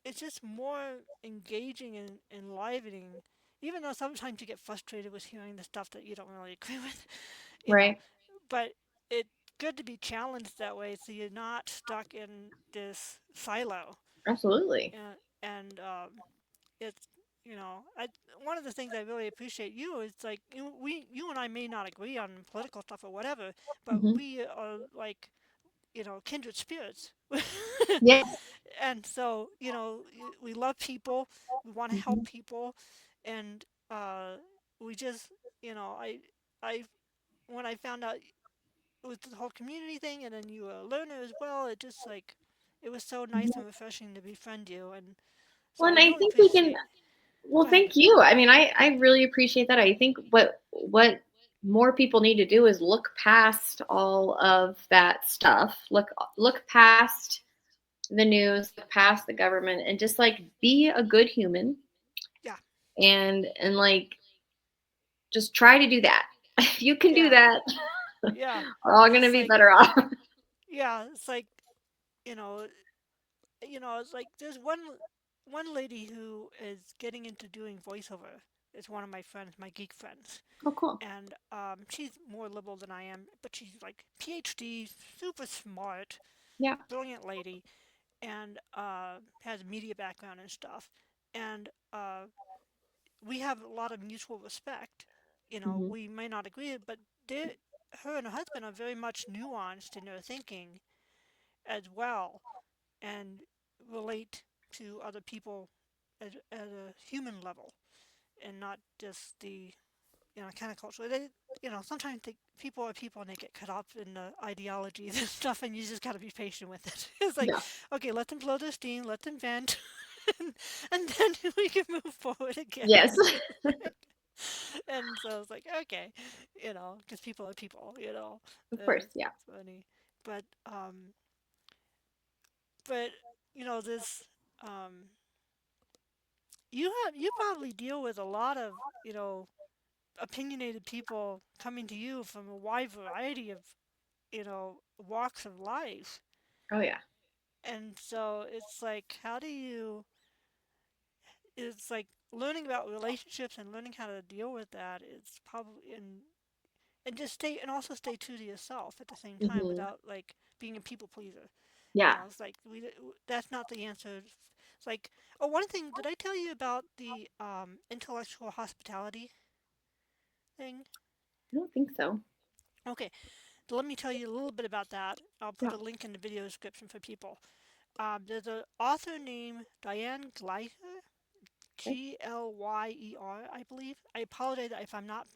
it's just more engaging and enlivening. Even though sometimes you get frustrated with hearing the stuff that you don't really agree with, you know, Right. but it's good to be challenged that way, so you're not stuck in this silo. Absolutely. And it's one of the things I really appreciate you is like you and I may not agree on political stuff or whatever, but Mhm. we are like kindred spirits. Yeah. And so we love people, we want to help Mhm. people, and uh, we just I when I found out with the whole community thing, and then you were a learner as well, it was so nice Mhm. and refreshing to befriend you, and so Well, I and I really think we can. appreciate. Well, Go ahead. thank you. I mean, I really appreciate that. I think what more people need to do is look past all of that stuff. Look past the news, look past the government, and just like be a good human Yeah, and like just try to do that. If you can do yeah, that, yeah. we're all gonna It's be like better off. yeah, it's like you know, it's like there's one lady who is getting into doing voiceover. It's one of my friends, my geek friends, Oh, cool. and she's more liberal than I am, but she's like PhD, super smart, Yeah. brilliant lady, and has a media background and stuff, and we have a lot of mutual respect. Hmm. We may not agree, but her and her husband are very much nuanced in their thinking as well, and relate to other people at a human level, and not just the kind of culture. Sometimes people are people and they get caught up in the ideologies and stuff, and you just got to be patient with it. It's like, Yeah. okay, let them blow their steam, let them vent, and, and then we can move forward again. Yes. And so it's like, okay, because people are people, Of course. it's Yeah. funny, but but this um you probably deal with a lot of opinionated people coming to you from a wide variety of walks of life, Oh yeah. and so it's like learning about relationships and learning how to deal with that is probably and just stay true to yourself at the same time Hmm. without like being a people pleaser. Yeah. It's like that's not the answer. It's like, oh, one thing, did I tell you about the intellectual hospitality thing? I don't think so. Okay, so let me tell you a little bit about that. I'll put Yeah. a link in the video description for people. There's an author named Diane Gleiser, Okay. Glyer, I believe. I apologize if I'm not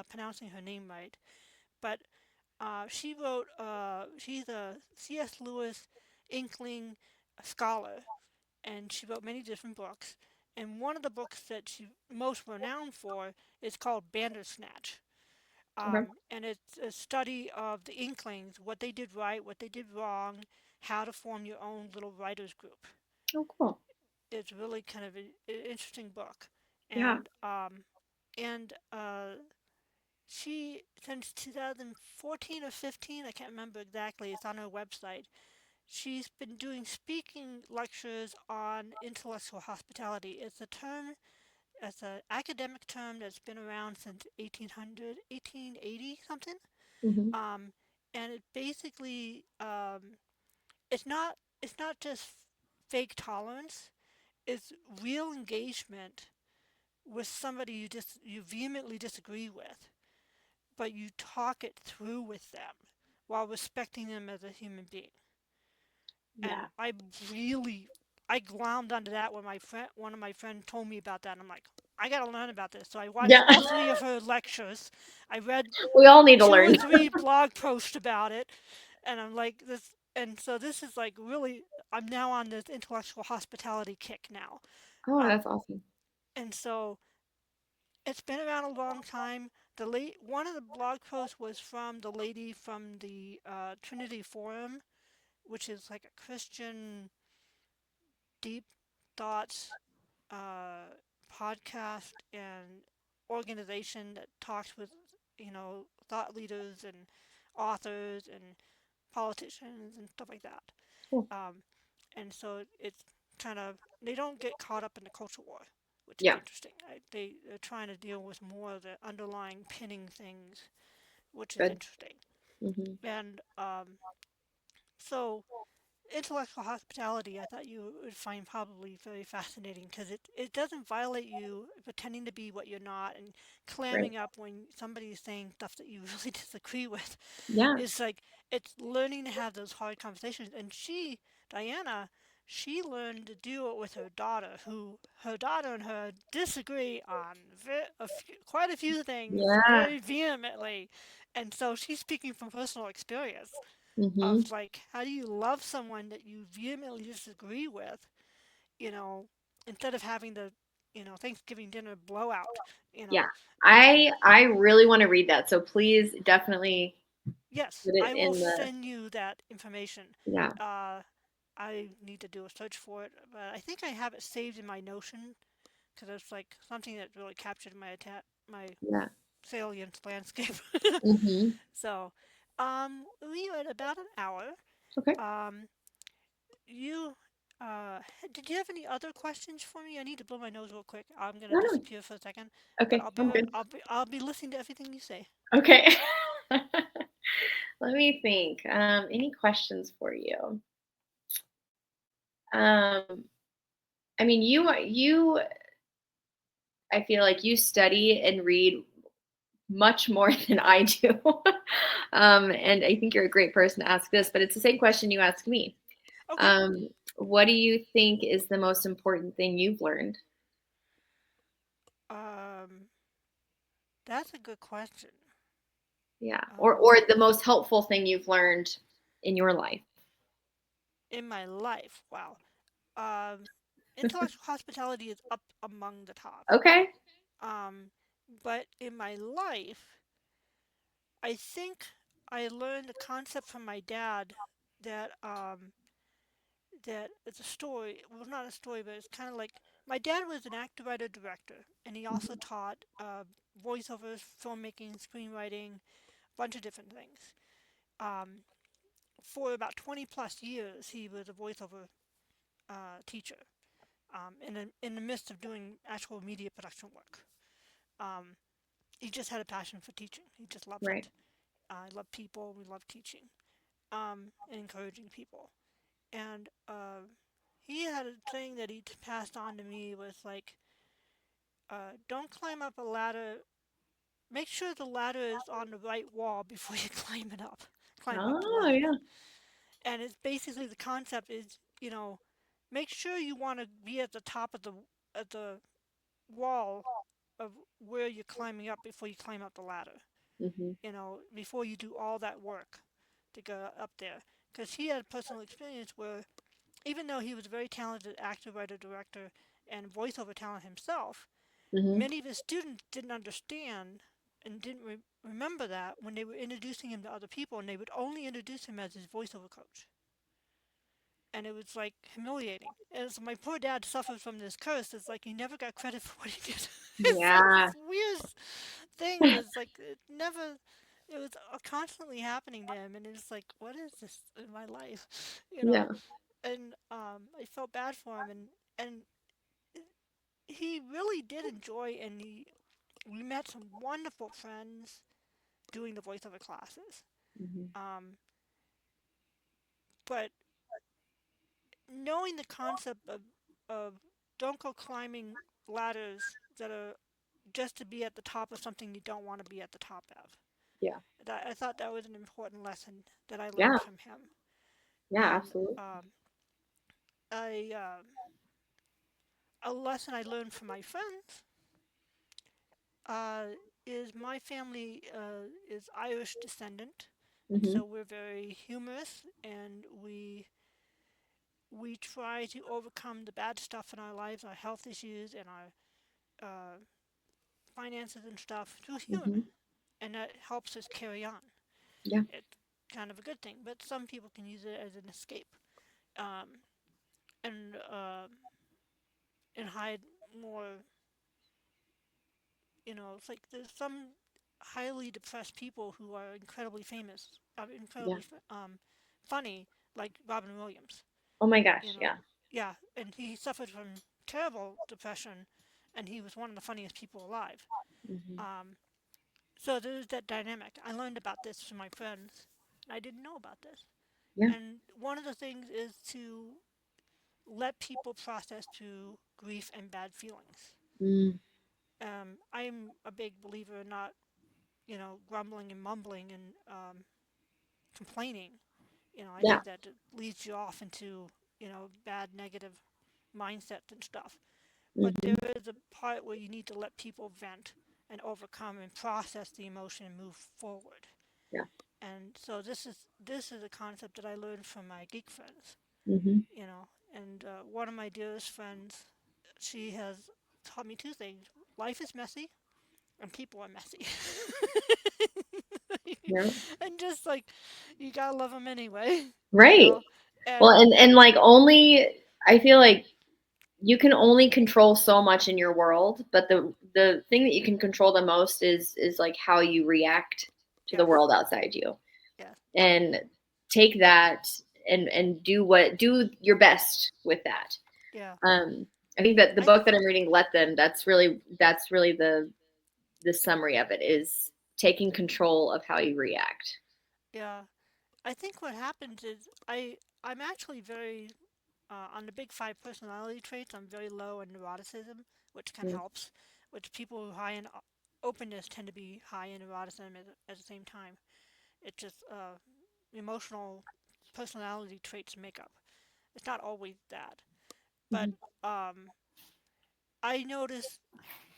pronouncing her name right, but she's a C.S. Lewis Inkling scholar, and she wrote many different books. And one of the books that she's most renowned for is called Bandersnatch. Okay. And it's a study of the Inklings, what they did right, what they did wrong, how to form your own little writers group. Oh, cool. It's really kind of an interesting book, Yeah. and she, since 2014 or 15, I can't remember exactly. It's on her website. She's been doing speaking lectures on intellectual hospitality. It's an academic term that's been around since 1800, 1880 something. Hmm. Um, and it basically, it's not just fake tolerance. It's real engagement with somebody you vehemently disagree with, but you talk it through with them while respecting them as a human being. And Yeah. really, I glommed onto that when one of my friends told me about that. And I'm like, I gotta learn about this. So I watched Yeah. all three of her lectures. I read We all need to two or learn. three blog posts about it, and I'm like this. And so this is like really, I'm now on this intellectual hospitality kick now. Oh, Um, that's awesome. and so it's been around a long time. One of the blog posts was from the lady from the Trinity Forum, which is like a Christian deep thoughts uh, podcast and organization that talks with thought leaders and authors and politicians and stuff like that. Cool. Um, and so it's kind of they don't get caught up in the culture war, which is Yeah. interesting. They're trying to deal with more of the underlying pinning things, which is Good. interesting. Hmm. And so intellectual hospitality, I thought you would find probably very fascinating because it doesn't violate you pretending to be what you're not and Right. clamming up when somebody is saying stuff that you really disagree with. Yeah. It's like it's learning to have those hard conversations. And Diana, she learned to do it with her daughter, who her daughter and her disagree on quite a few things Yeah. very vehemently. And so she's speaking from personal experience Hmm. of like how do you love someone that you vehemently disagree with, you know, instead of having the Thanksgiving dinner blowout, you Yeah. know. And I really want to read that. So please definitely yes, put it I will in the, send you that information. yeah. Uh, I need to do a search for it, but I think I have it saved in my Notion because it's like something that really captured my Yeah. salient landscape. Hmm. So, we are at about an hour. Okay. Um, You, did you have any other questions for me? I need to blow my nose real quick. I'm gonna No, no. disappear for a second, but Okay. I'm good. I'll be listening to everything you say. Okay. Let me think. Any questions for you? Um, I mean, I feel like you study and read much more than I do. And I think you're a great person to ask this, but it's the same question you asked me. Okay. Um, what do you think is the most important thing you've learned? Um, that's a good question. Yeah. Or Um, the most helpful thing you've learned in your life. in my life, wow. Um, intellectual hospitality is up among the top. Okay. Um, but in my life, I think I learned a concept from my dad that that it's a story. Well, not a story, but it's kind of like my dad was an actor, writer, director, and he also Mhm. taught voiceovers, filmmaking, screenwriting, a bunch of different things. Um, for about 20 plus years, he was a voiceover teacher in the midst of doing actual media production work. Um, he just had a passion for teaching. He just loved Right. it. I love people. We love teaching and encouraging people. And he had a thing that he passed on to me was like, don't climb up a ladder. Make sure the ladder is on the right wall before you climb up the Oh, ladder. yeah. And it's basically the concept is, make sure you want to be at the top of the wall of where you're climbing up before you climb up the ladder. Hmm. Before you do all that work to go up there. Because he had personal experience where even though he was a very talented actor, writer, director, and voiceover talent himself, Hmm. many of his students didn't understand and didn't remember that when they were introducing him to other people, and they would only introduce him as his voiceover coach. and it was like humiliating. And so my poor dad suffered from this curse. It's like he never got credit for what he did. It's like Yeah. this weird thing was like it never. It was constantly happening to him, and it's like, what is this in my life, you know? Yeah. And I felt bad for him, and he really did enjoy, and we met some wonderful friends doing the voiceover classes. Hmm. Um, but knowing the concept of don't go climbing ladders that are just to be at the top of something you don't want to be at the top of. Yeah. I thought that was an important lesson that I Yeah. learned from him. Yeah. And Absolutely. I a lesson I learned from my friends uh, is my family is Irish descendant, and Hmm. so we're very humorous, and we try to overcome the bad stuff in our lives, our health issues, and our uh, finances and stuff through humor, Hmm. and that helps us carry on. Yeah. It's kind of a good thing, but some people can use it as an escape, um, and and hide more. It's like there's some highly depressed people who are incredibly famous, Yeah. incredibly funny, like Robin Williams. Oh my You gosh. know, Yeah. yeah, and he suffered from terrible depression, and he was one of the funniest people alive. Hmm. Um, so there's that dynamic. I learned about this from my friends. I didn't know about this. Yeah. And one of the things is to let people process through grief and bad feelings. Mm. I'm a big believer in not, grumbling and mumbling and complaining. I Yeah. think that it leads you off into, bad negative mindsets and stuff. But Hmm. there is a part where you need to let people vent and overcome and process the emotion and move forward. Yeah. And so this is a concept that I learned from my geek friends, Hmm. and one of my dearest friends, she has taught me two things: life is messy, and people are messy. Yeah. And just like you gotta love them anyway, you Right. know. Well, And and like only I feel like you can only control so much in your world, but the thing that you can control the most is like how you react to the yes, world outside you. yes, And take that and do your best with that. yeah. Um, I think that the I book that I'm reading, Let Them, that's really the summary of it is taking control of how you react. yeah. I think what happens is I'm actually very on the big five personality traits. I'm very low in neuroticism, which kind of Mm, helps. Which people who high in openness tend to be high in neuroticism at the same time. It's just emotional personality traits makeup. It's not always that, but mhm, um, I notice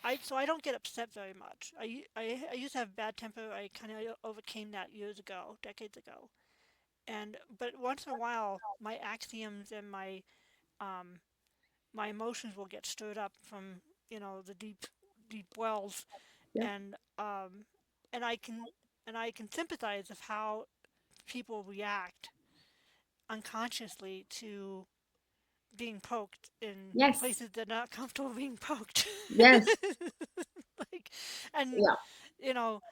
I don't get upset very much. I used to have bad temper. I kind of overcame that years ago, decades ago. And but once in a while, my axioms and um, my emotions will get stirred up from the deep wells, yeah. and and I can and I can sympathize with how people react unconsciously to being poked in Yes. places they're not comfortable being poked. Yes. Like, and Yeah. you know,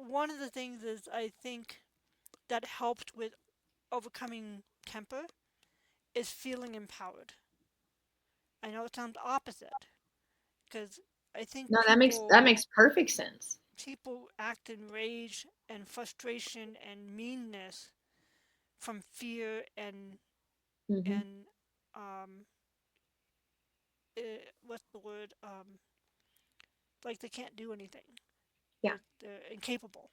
one of the things is I think that helped with overcoming temper is feeling empowered. I know it sounds opposite because I think No, that people makes perfect sense. people act in rage and frustration and meanness from fear Hmm. and um what's the word like they can't do anything. Yeah. They're incapable.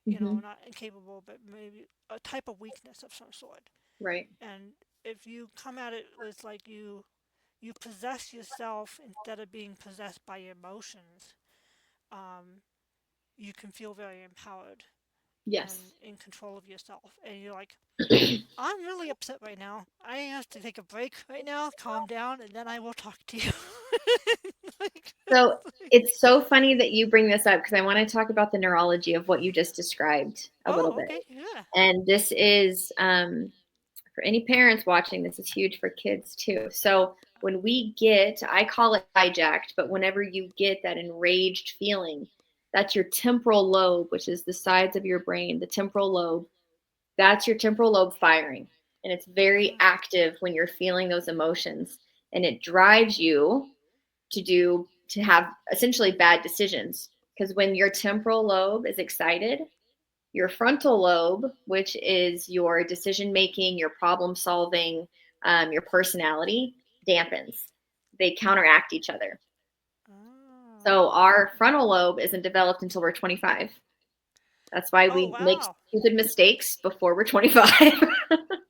Hmm. Not incapable, but maybe a type of weakness of some sort. Right. And if you come at it with like you possess yourself instead of being possessed by your emotions, um, you can feel very empowered and Yes. in control of yourself. And you're like, I'm really upset right now. I have to take a break right now, calm down, and then I will talk to you. Like, So it's so funny that you bring this up because I want to talk about the neurology of what you just described a little oh, bit. okay, yeah. And this is for any parents watching, this is huge for kids too. So when we get, I call it hijacked, but whenever you get that enraged feeling, that's your temporal lobe, which is the sides of your brain, the temporal lobe. That's your temporal lobe firing. And it's very Ah. active when you're feeling those emotions. And it drives you to have essentially bad decisions. Because when your temporal lobe is excited, your frontal lobe, which is your decision making, your problem solving, your personality, dampens. They counteract each other. Oh. So our frontal lobe isn't developed until we're 25. That's why Oh, we make wow. stupid mistakes before we're 25.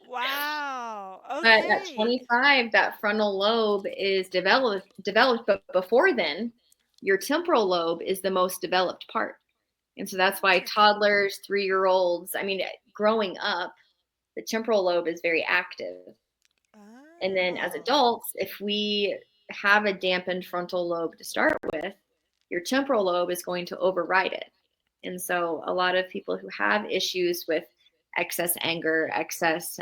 Wow. But at Okay. 25, that frontal lobe is developed, but before then, your temporal lobe is the most developed part. And so that's why Interesting. toddlers, 3-year-olds, I mean, growing up, the temporal lobe is very active. And then as Oh. adults, if we have a dampened frontal lobe to start with, your temporal lobe is going to override it. And so a lot of people who have issues with excess anger, excess,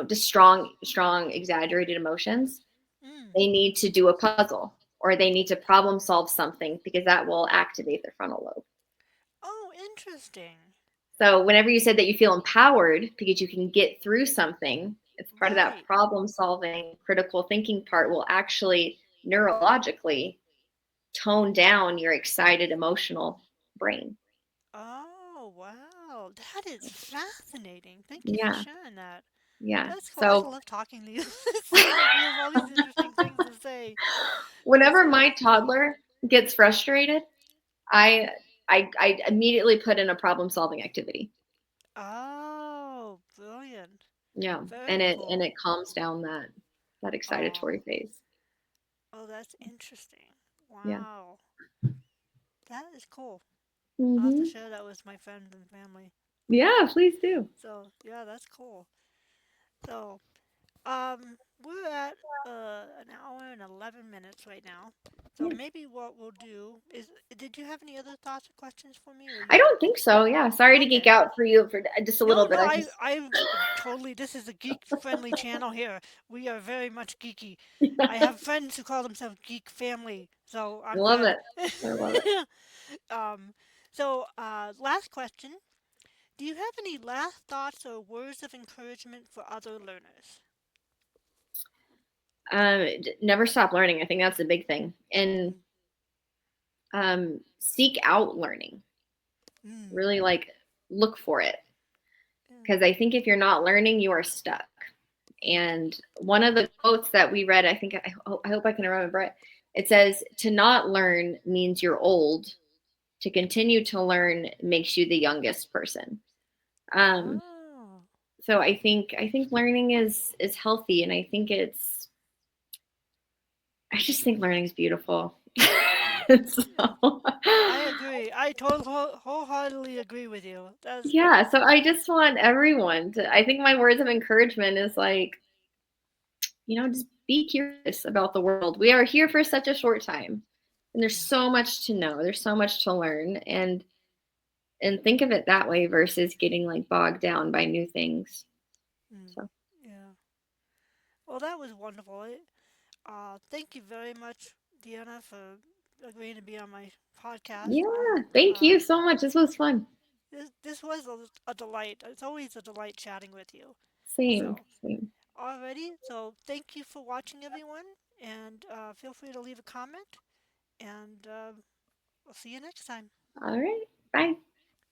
just strong, exaggerated emotions, Mm. they need to do a puzzle or they need to problem solve something because that will activate their frontal lobe. Oh, interesting. So whenever you said that you feel empowered because you can get through something, it's part of that Right. problem solving, critical thinking part will actually neurologically tone down your excited emotional brain. Oh, wow. That is fascinating. Thank you for Yeah. sharing that. Yeah. That's cool. I So love talking to you. It seems like we have all these interesting things to say. That's whenever so my funny. toddler gets frustrated, I I immediately put in a problem solving activity. Oh, brilliant. Yeah. And Very it cool. calms down that Oh, excitatory phase. oh, that's interesting. Yeah. Wow. That is cool. I'll have to Mhm. share that with my friends and family. Yeah, please do. So, yeah, that's cool. So, we're at an hour and 11 minutes right now. So Yeah. maybe what we'll do is, did you have any other thoughts or questions for me, or I you? don't think so. Yeah. Sorry to geek Okay. out for you for just a No, little bit. no, I just I totally. This is a geek-friendly channel here. We are very much geeky. I I have friends who call themselves geek family, so I'm love good. it. I love it. um, last question. Do you have any last thoughts or words of encouragement for other learners? Never stop learning. I think that's a big thing. And Mm, seek out learning. mm, Really like look for it. yeah, Because I think if you're not learning, you are stuck. mm, And one of the quotes that we read, I think I hope I can remember it. It says, "To not learn means you're old. To continue to learn makes you the youngest person." Um, oh, so I think learning is healthy, and I just think learning is beautiful. yeah. So, I agree. I totally wholeheartedly agree with you. That's yeah, so I just want everyone to. I think my words of encouragement is like, just be curious about the world. We are here for such a short time, and there's mm, so much to know. There's so much to learn, and think of it that way versus getting like bogged down by new things. mm, So, yeah. Well, that was wonderful. Thank you very much, Deanna, for agreeing to be on my podcast. yeah, thank you so much. This was fun. This was a delight. It's always a delight chatting with you. Same, So, same. alrighty. So, thank you for watching, everyone, and feel free to leave a comment. And I'll see you next time. All right, bye.